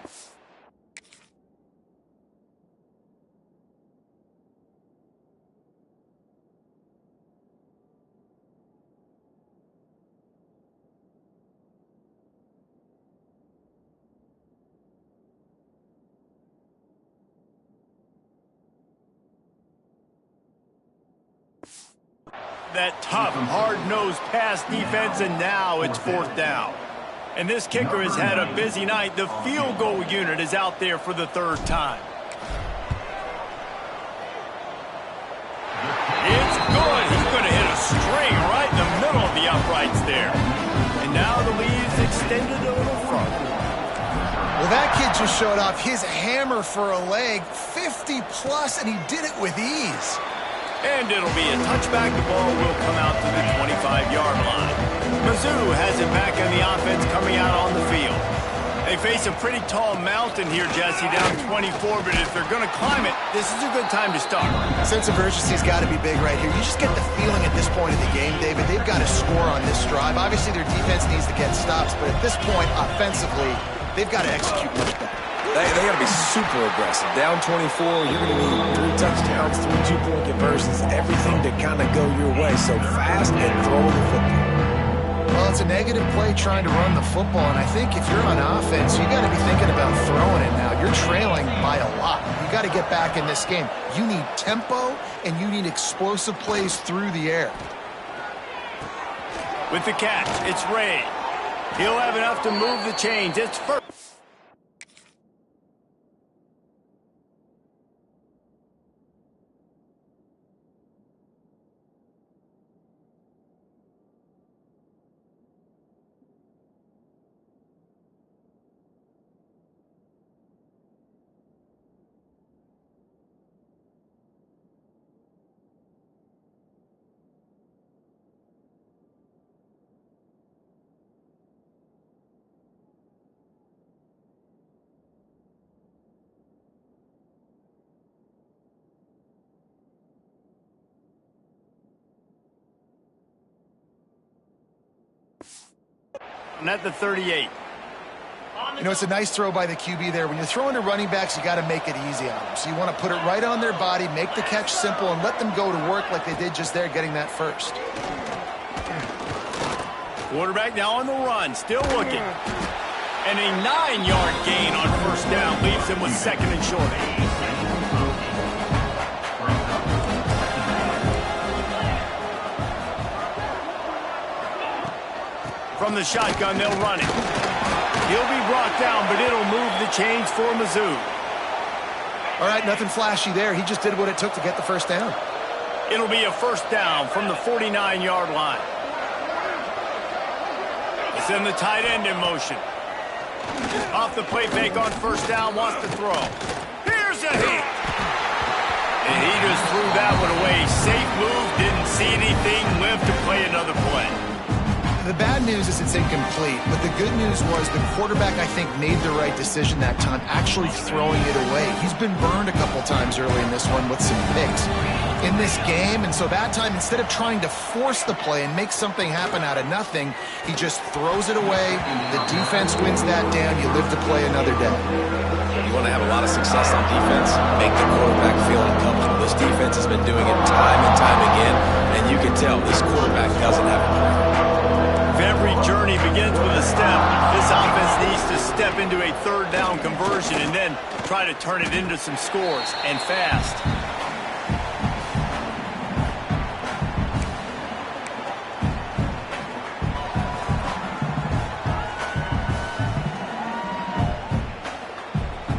That tough, hard-nosed pass defense, and now it's 4th down. And this kicker has had a busy night. The field goal unit is out there for the 3rd time. just showed off his hammer for a leg, 50-plus, and he did it with ease. And it'll be a touchback. The ball will come out to the 25-yard line. Mizzou has it back on the offense coming out on the field. They face a pretty tall mountain here, Jesse, down 24, but if they're going to climb it, this is a good time to start. Sense of urgency's got to be big right here. You just get the feeling at this point of the game, David, they've got to score on this drive. Obviously, their defense needs to get stops, but at this point, offensively, they've got to execute much better. They got to be super aggressive. Down 24, you're going to need 3 touchdowns, 3 two-point conversions, everything to kind of go your way. So fast and throwing the football. Well, it's a negative play trying to run the football, and I think if you're on offense, you got to be thinking about throwing it now. You're trailing by a lot. You got to get back in this game. You need tempo, and you need explosive plays through the air. With the catch, it's Ray. He'll have enough to move the chains. It's first. And at the 38. You know, it's a nice throw by the QB there. When you're throwing to running backs, you got to make it easy on them. So you want to put it right on their body, make the catch simple, and let them go to work like they did just there, getting that first. Quarterback now on the run, still looking. And a 9-yard gain on first down leaves him with second and short. From the shotgun, they'll run it. He'll be brought down, but it'll move the chains for Mizzou. All right, nothing flashy there. He just did what it took to get the first down. It'll be a first down from the 49-yard line. It's in the tight end in motion. Off the play fake on first down, wants to throw. Here's a hit. And he just threw that one away. Safe move, didn't see anything, lived to play another play. The bad news is it's incomplete, but the good news was the quarterback, I think, made the right decision that time, actually throwing it away. He's been burned a couple times early in this one with some picks in this game, and so that time, instead of trying to force the play and make something happen out of nothing, he just throws it away. The defense wins that down. You live to play another day. You want to have a lot of success on defense, make the quarterback feel uncomfortable. This defense has been doing it time and time again, and you can tell this quarterback doesn't have a plan. If every journey begins with a step, this offense needs to step into a third down conversion and then try to turn it into some scores, and fast.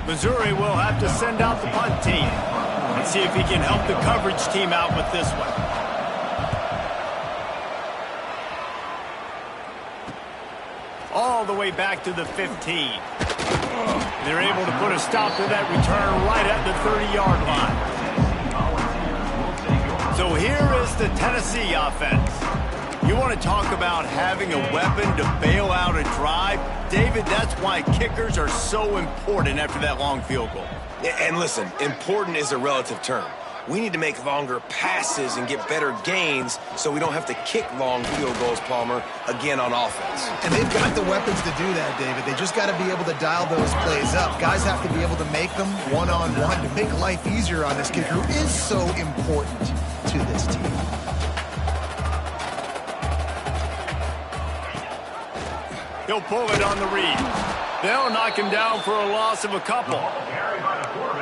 Missouri will have to send out the punt team and see if he can help the coverage team out with this one. All the way back to the 15. They're able to put a stop to that return right at the 30-yard line. So here is the Tennessee offense. You want to talk about having a weapon to bail out a drive? David, that's why kickers are so important after that long field goal. And listen, important is a relative term. We need to make longer passes and get better gains so we don't have to kick long field goals, Palmer, again on offense. And they've got the weapons to do that, David. They just got to be able to dial those plays up. Guys have to be able to make them one-on-one to make life easier on this kid who is so important to this team. He'll pull it on the read. They'll knock him down for a loss of a couple.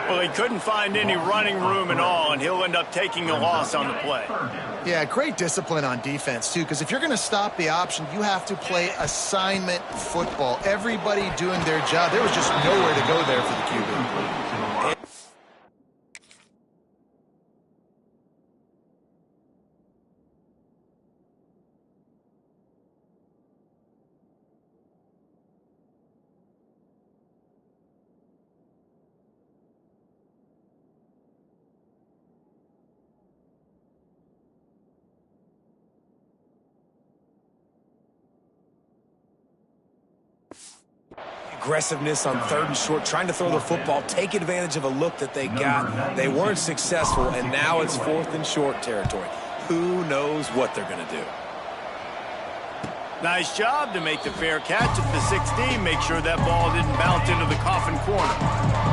Well, he couldn't find any running room at all, and he'll end up taking a loss on the play. Yeah, great discipline on defense, too, because if you're going to stop the option, you have to play assignment football. Everybody doing their job. There was just nowhere to go there for the QB. aggressiveness on 3rd and short, trying to throw the football, take advantage of a look that they got. They weren't successful, and now it's 4th and short territory. Who knows what they're going to do? Nice job to make the fair catch at the 16. Make sure that ball didn't bounce into the coffin corner.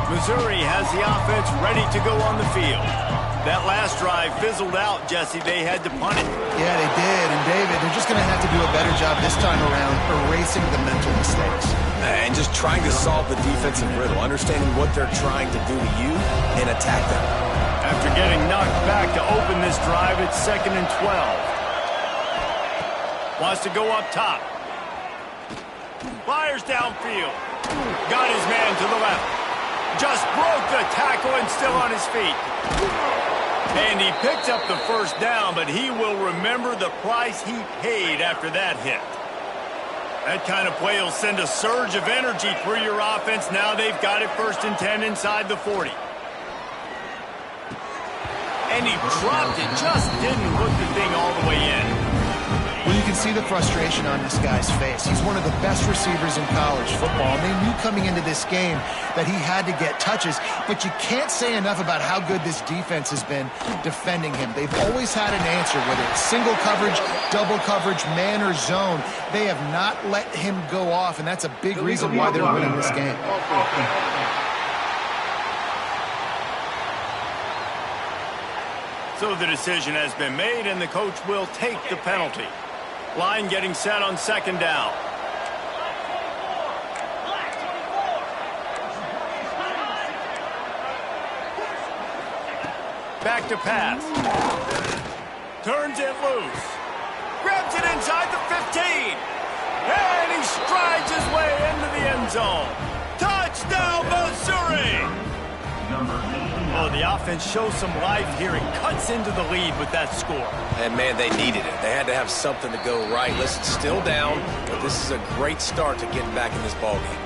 Missouri has the offense ready to go on the field. That last drive fizzled out, Jesse. They had to punt it. Yeah, they did. And, David, they're just going to have to do a better job this time around erasing the mental mistakes. And just trying to solve the defensive riddle, understanding what they're trying to do to you and attack them. After getting knocked back to open this drive, it's 2nd and 12. Wants to go up top. Fires downfield. Got his man to the left. Just broke the tackle and still on his feet. And he picked up the first down, but he will remember the price he paid after that hit. That kind of play will send a surge of energy through your offense. Now they've got it 1st and 10 inside the 40. And he dropped it, just didn't hook the thing all the way in. Well, you can see the frustration on this guy's face. He's one of the best receivers in college football. And they knew coming into this game that he had to get touches. But you can't say enough about how good this defense has been defending him. They've always had an answer, whether it's single coverage, double coverage, man or zone. They have not let him go off, and that's a big reason why they're winning this game. So the decision has been made, and the coach will take the penalty. Line getting set on 2nd down. Back to pass. Turns it loose. Grabs it inside the 15. And he strides his way into the end zone. Touchdown, Missouri! Oh, the offense shows some life here and cuts into the lead with that score. And, man, they needed it. They had to have something to go right. Listen, still down, but this is a great start to getting back in this ballgame.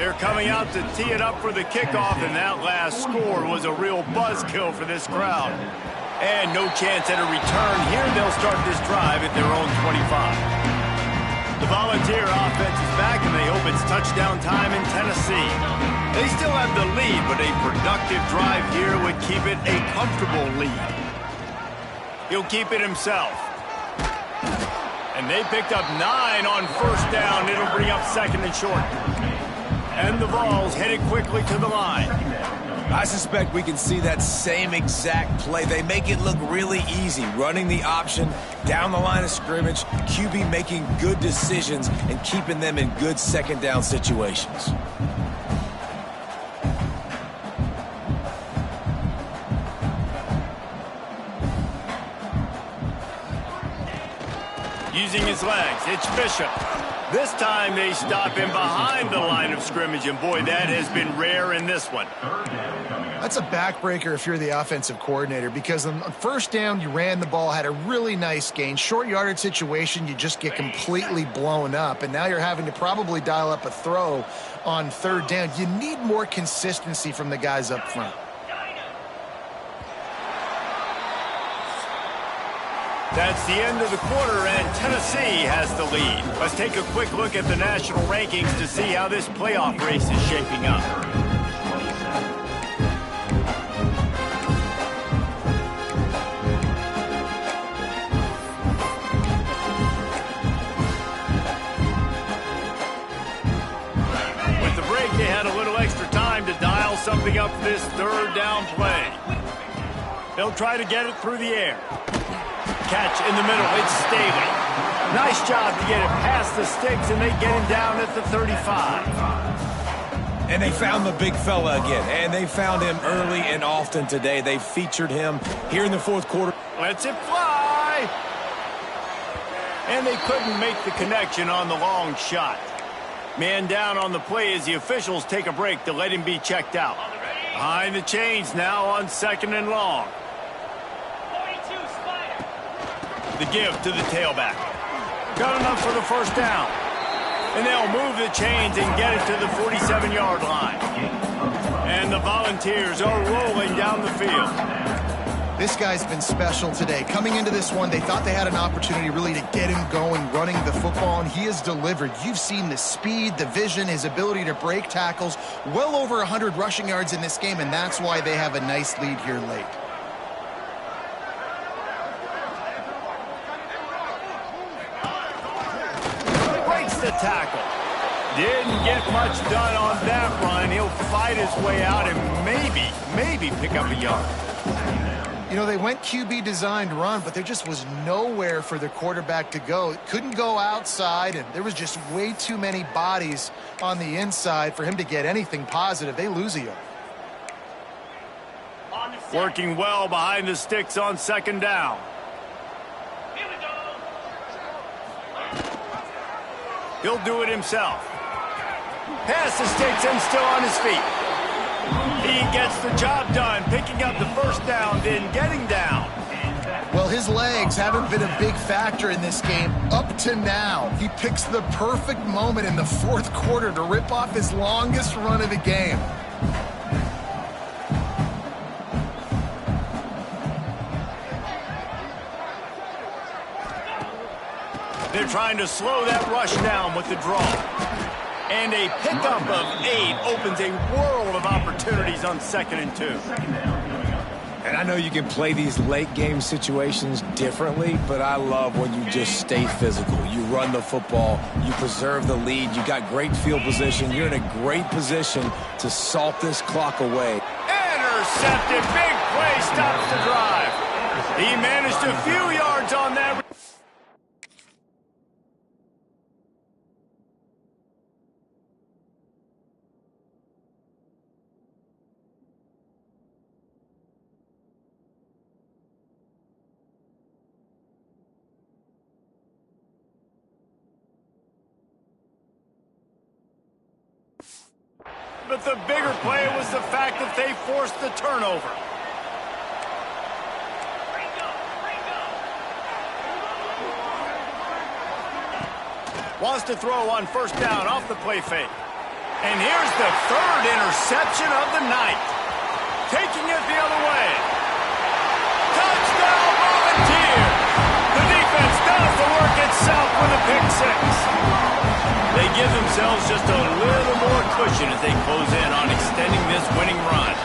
They're coming out to tee it up for the kickoff, and that last score was a real buzzkill for this crowd. And no chance at a return here. They'll start this drive at their own 25. The Volunteer offense is back, and they hope it's touchdown time in Tennessee. They still have the lead, but a productive drive here would keep it a comfortable lead. He'll keep it himself. And they picked up 9 on 1st down. It'll bring up 2nd and short. And the Vols headed quickly to the line. I suspect we can see that same exact play. They make it look really easy, running the option down the line of scrimmage, QB making good decisions and keeping them in good 2nd down situations. Using his legs, it's Bishop. This time they stop him behind the line of scrimmage, and boy, that has been rare in this one. That's a backbreaker if you're the offensive coordinator, because on 1st down, you ran the ball, had a really nice gain. Short yardage situation, you just get completely blown up, and now you're having to probably dial up a throw on 3rd down. You need more consistency from the guys up front. That's the end of the quarter, and Tennessee has the lead. Let's take a quick look at the national rankings to see how this playoff race is shaping up. With the break, they had a little extra time to dial something up for this 3rd down play. They'll try to get it through the air. Catch in the middle, it's Staley. Nice job to get it past the sticks, and they get him down at the 35. And they found the big fella again, and they found him early and often today. They featured him here in the 4th quarter. Lets it fly. And they couldn't make the connection on the long shot. Man down on the play as the officials take a break to let him be checked out. Behind the chains now on 2nd and long. The give to the tailback. Got enough for the 1st down. And they'll move the chains and get it to the 47-yard line. And the Volunteers are rolling down the field. This guy's been special today. Coming into this one, they thought they had an opportunity really to get him going, running the football, and he has delivered. You've seen the speed, the vision, his ability to break tackles, well over 100 rushing yards in this game, and that's why they have a nice lead here late. Breaks the tackle. Didn't get much done on that run. He'll fight his way out and maybe pick up a yard. You know, they went QB designed run, but there just was nowhere for the quarterback to go. Couldn't go outside, and there was just way too many bodies on the inside for him to get anything positive. They lose a yard. Working well behind the sticks on second down. Here we go. He'll do it himself. Pass the sticks and still on his feet. He gets the job done, picking up the first down, then getting down. Well, his legs haven't been a big factor in this game up to now. He picks the perfect moment in the fourth quarter to rip off his longest run of the game. They're trying to slow that rush down with the draw. And a pickup of 8 opens a world of opportunities on 2nd and 2. And I know you can play these late game situations differently, but I love when you just stay physical. You run the football, you preserve the lead, you got great field position, you're in a great position to salt this clock away. Intercepted, big play, stops the drive. He managed a few yards on that. But the bigger play was the fact that they forced the turnover. Wants to throw on first down off the play fake. And here's the 3rd interception of the night. Taking it the other way. Touchdown Volunteers! The defense does the work itself with a pick 6. They give themselves just a little more cushion as they close in on extending this winning run.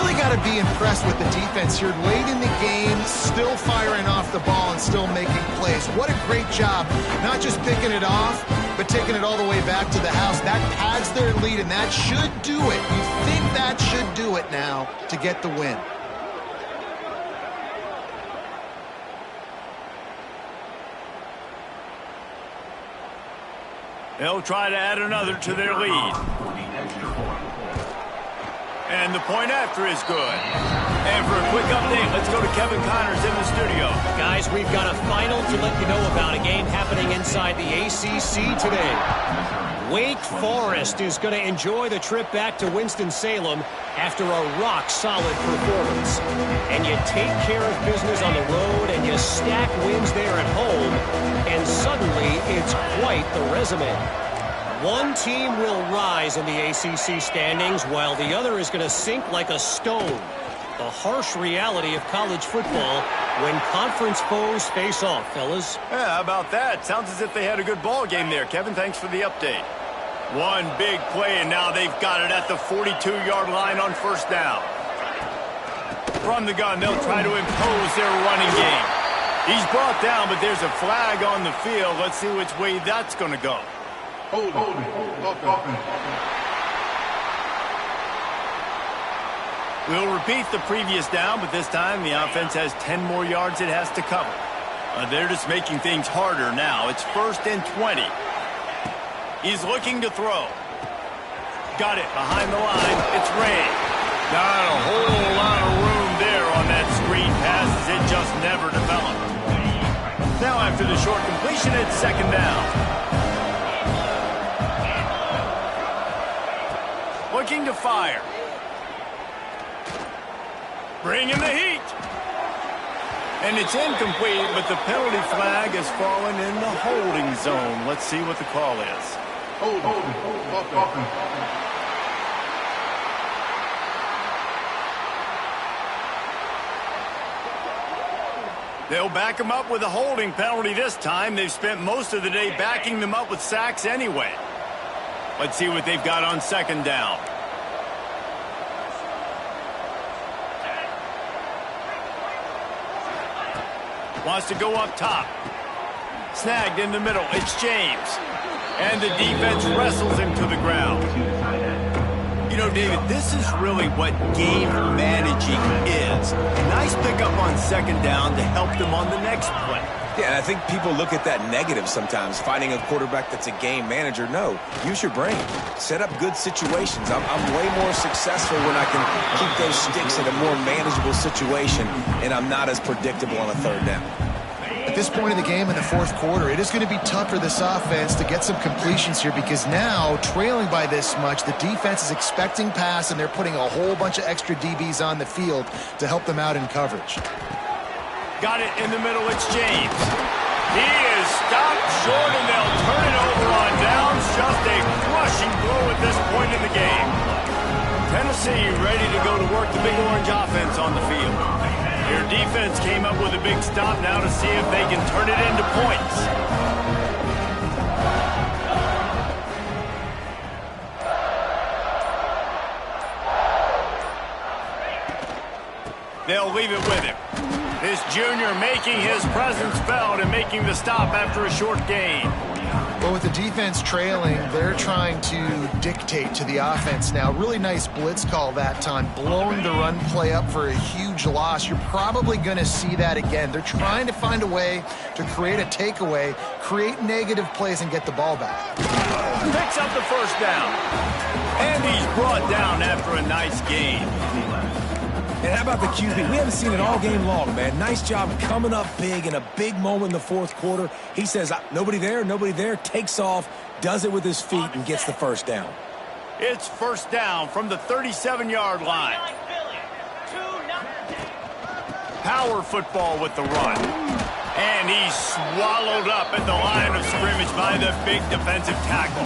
Really got to be impressed with the defense here. Late in the game, still firing off the ball and still making plays. What a great job. Not just picking it off, but taking it all the way back to the house. That pads their lead, and that should do it. You think that should do it now to get the win. They'll try to add another to their lead. And the point after is good. And for a quick update, let's go to Kevin Connors in the studio. Guys, we've got a final to let you know about, a game happening inside the ACC today. Wake Forest is going to enjoy the trip back to Winston-Salem after a rock-solid performance. And you take care of business on the road and you stack wins there at home, and suddenly it's quite the resume. One team will rise in the ACC standings while the other is going to sink like a stone. The harsh reality of college football when conference foes face off, fellas. Yeah, how about that? Sounds as if they had a good ball game there. Kevin, thanks for the update. One big play, and now they've got it at the 42-yard line on first down. From the gun, they'll try to impose their running game. He's brought down, but there's a flag on the field. Let's see which way that's going to go. Holding. Offense. We'll repeat the previous down, but this time the offense has 10 more yards it has to cover. They're just making things harder now. It's 1st and 20. He's looking to throw. Got it behind the line. It's Ray. Not a whole lot of room there on that screen pass as it just never developed. Now after the short completion, it's 2nd down. Looking to fire. Bringing the heat. And it's incomplete, but the penalty flag has fallen in the holding zone. Let's see what the call is. Holding. Offense. They'll back him up with a holding penalty this time. They've spent most of the day backing them up with sacks anyway. Let's see what they've got on second down. Wants to go up top. Snagged in the middle. It's James. And the defense wrestles him to the ground. You know, David, this is really what game managing is. Nice pickup on second down to help them on the next play. Yeah, and I think people look at that negative sometimes, finding a quarterback that's a game manager. No, use your brain. Set up good situations. I'm way more successful when I can keep those sticks in a more manageable situation, and I'm not as predictable on a third down. At this point in the game in the fourth quarter, it is going to be tough for this offense to get some completions here because now, trailing by this much, the defense is expecting pass, and they're putting a whole bunch of extra DBs on the field to help them out in coverage. Got it in the middle. It's James. He is stopped short, and they'll turn it over on downs. Just a crushing blow at this point in the game. Tennessee ready to go to work the Big Orange offense on the field. Their defense came up with a big stop now to see if they can turn it into points. They'll leave it with him. This junior making his presence felt and making the stop after a short gain. Well, with the defense trailing, they're trying to dictate to the offense now. Really nice blitz call that time, blowing the run play up for a huge loss. You're probably going to see that again. They're trying to find a way to create a takeaway, create negative plays, and get the ball back. Picks up the first down. And he's brought down after a nice gain. And how about the QB? We haven't seen it all game long, man. Nice job coming up big in a big moment in the fourth quarter. He says, nobody there, takes off, does it with his feet, and gets the first down. It's first down from the 37-yard line. Power football with the run. And he's swallowed up at the line of scrimmage by the big defensive tackle.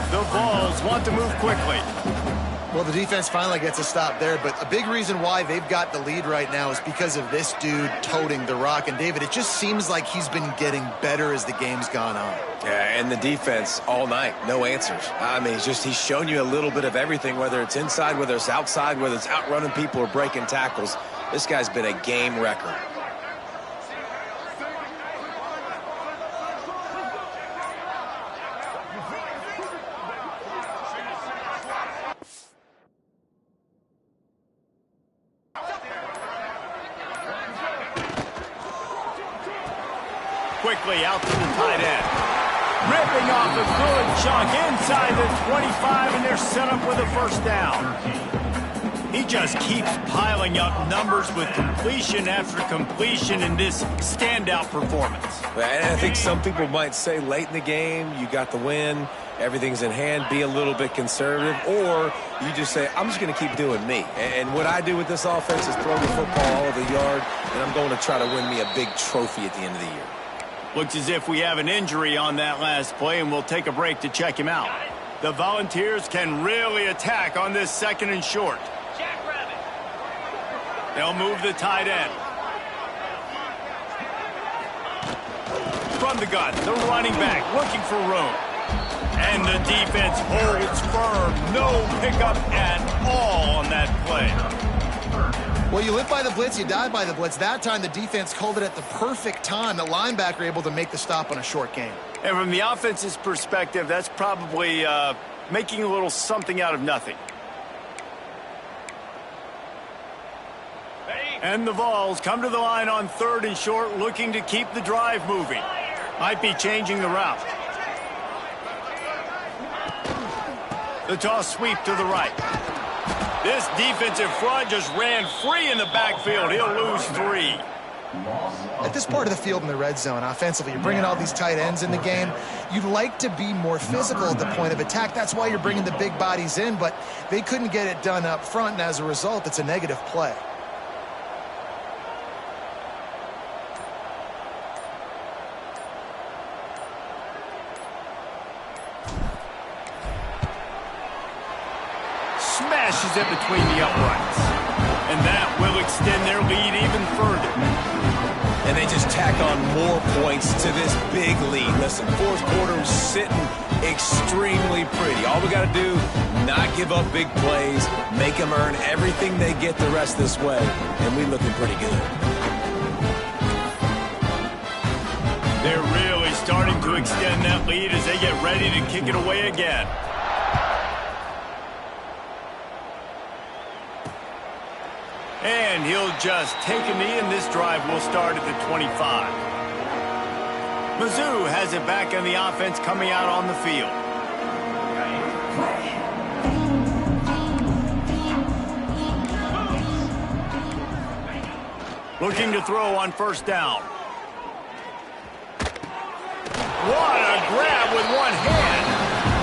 The Vols want to move quickly. Well, the defense finally gets a stop there, but a big reason why they've got the lead right now is because of this dude toting the rock. And, David, it just seems like he's been getting better as the game's gone on. Yeah, and the defense all night, no answers. I mean, he's shown you a little bit of everything, whether it's inside, whether it's outside, whether it's outrunning people or breaking tackles. This guy's been a game wrecker. Quickly out to the tight end. Ripping off a good chunk inside the 25, and they're set up with a first down. He just keeps piling up numbers with completion after completion in this standout performance. And I think some people might say late in the game, you got the win, everything's in hand, be a little bit conservative, or you just say, I'm just going to keep doing me. And what I do with this offense is throw the football all over the yard, and I'm going to try to win me a big trophy at the end of the year. Looks as if we have an injury on that last play, and we'll take a break to check him out. The Volunteers can really attack on this second and short. They'll move the tight end. From the gun, the running back looking for room. And the defense holds firm. No pickup at all on that play. Well, you live by the blitz, you die by the blitz. That time, the defense called it at the perfect time. The linebacker able to make the stop on a short gain. And from the offense's perspective, that's probably making a little something out of nothing. And the Vols come to the line on third and short, looking to keep the drive moving. Might be changing the route. The toss sweep to the right. This defensive front just ran free in the backfield. He'll lose 3. At this part of the field in the red zone, offensively, you're bringing all these tight ends in the game. You'd like to be more physical at the point of attack. That's why you're bringing the big bodies in, but they couldn't get it done up front, and as a result, it's a negative play. Smashes it between the uprights. And that will extend their lead even further. they just tack on more points to this big lead. Listen, fourth quarter was sitting extremely pretty. All we got to do, not give up big plays, make them earn everything they get the rest this way, and we're looking pretty good. They're really starting to extend that lead as they get ready to kick it away again. And he'll just take a knee, and this drive will start at the 25. Mizzou has it back on the offense coming out on the field. Looking to throw on first down. What a grab with one hand.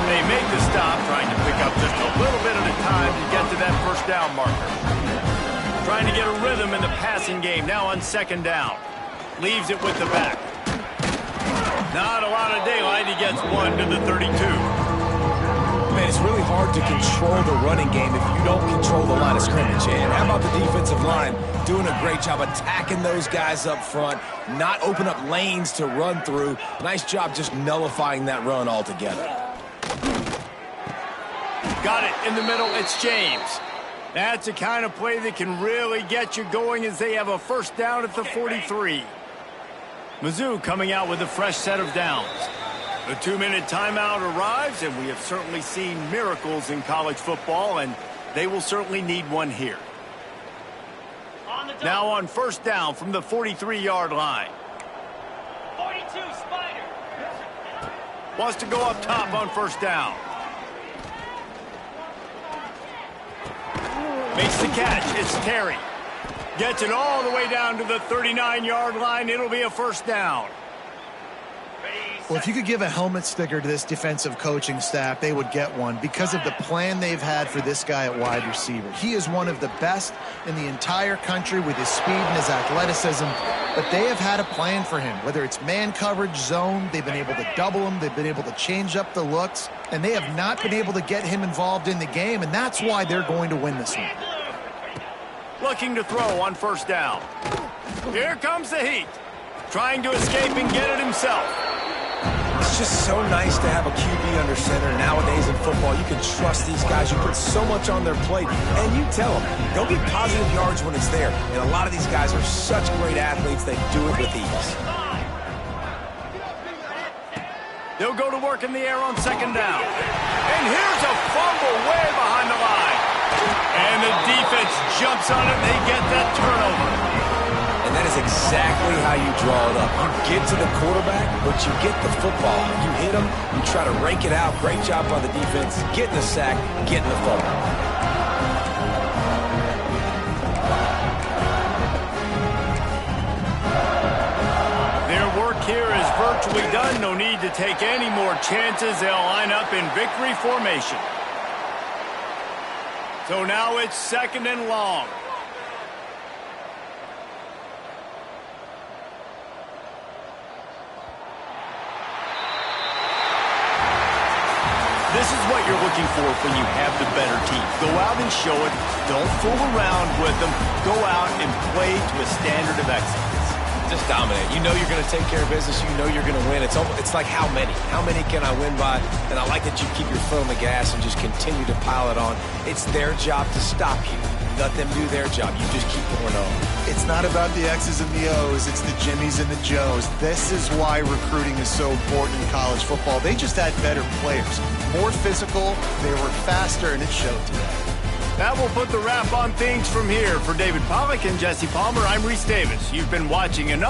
They make the stop, trying to pick up just a little bit at a time to get to that first down marker. Trying to get a rhythm in the passing game now on second down. Leaves it with the back. Not a lot of daylight. He gets one to the 32. Man, it's really hard to control the running game if you don't control the line of scrimmage. And how about the defensive line doing a great job attacking those guys up front, not open up lanes to run through. Nice job just nullifying that run altogether. Got it in the middle. It's James. That's the kind of play that can really get you going as they have a first down at the 43. Mizzou coming out with a fresh set of downs. The 2-minute timeout arrives, and we have certainly seen miracles in college football, and they will certainly need one here. Now on first down from the 43-yard line. 42, Spider. Wants to go up top on first down. Makes the catch. It's Terry. Gets it all the way down to the 39-yard line. It'll be a first down. Well, if you could give a helmet sticker to this defensive coaching staff, they would get one because of the plan they've had for this guy at wide receiver. He is one of the best in the entire country with his speed and his athleticism, but they have had a plan for him. Whether it's man coverage, zone, they've been able to double him, they've been able to change up the looks, and they have not been able to get him involved in the game, and that's why they're going to win this one. Looking to throw on first down. Here comes the heat. Trying to escape and get it himself. It's just so nice to have a QB under center. Nowadays in football, you can trust these guys. You put so much on their plate, and you tell them, go get positive yards when it's there. And a lot of these guys are such great athletes, they do it with ease. They'll go to work in the air on second down. And here's a fumble way behind the line. And the defense jumps on it, and they get that turnover. And that is exactly how you draw it up. You get to the quarterback, but you get the football. You hit him, you try to rake it out. Great job by the defense. Getting the sack, getting the fumble. Their work here is virtually done. No need to take any more chances. They'll line up in victory formation. So now it's second and long. This is what you're looking for when you have the better team. Go out and show it. Don't fool around with them. Go out and play to a standard of excellence. Just dominate. You know you're going to take care of business. You know you're going to win. It's like how many? How many can I win by? And I like that you keep your foot on the gas and just continue to pile it on. It's their job to stop you. Let them do their job. You just keep going on. It's not about the X's and the O's. It's the Jimmies and the Joes. This is why recruiting is so important in college football. They just had better players. More physical, they were faster, and it showed today. That will put the wrap on things from here. For David Pollack and Jesse Palmer, I'm Reese Davis. You've been watching another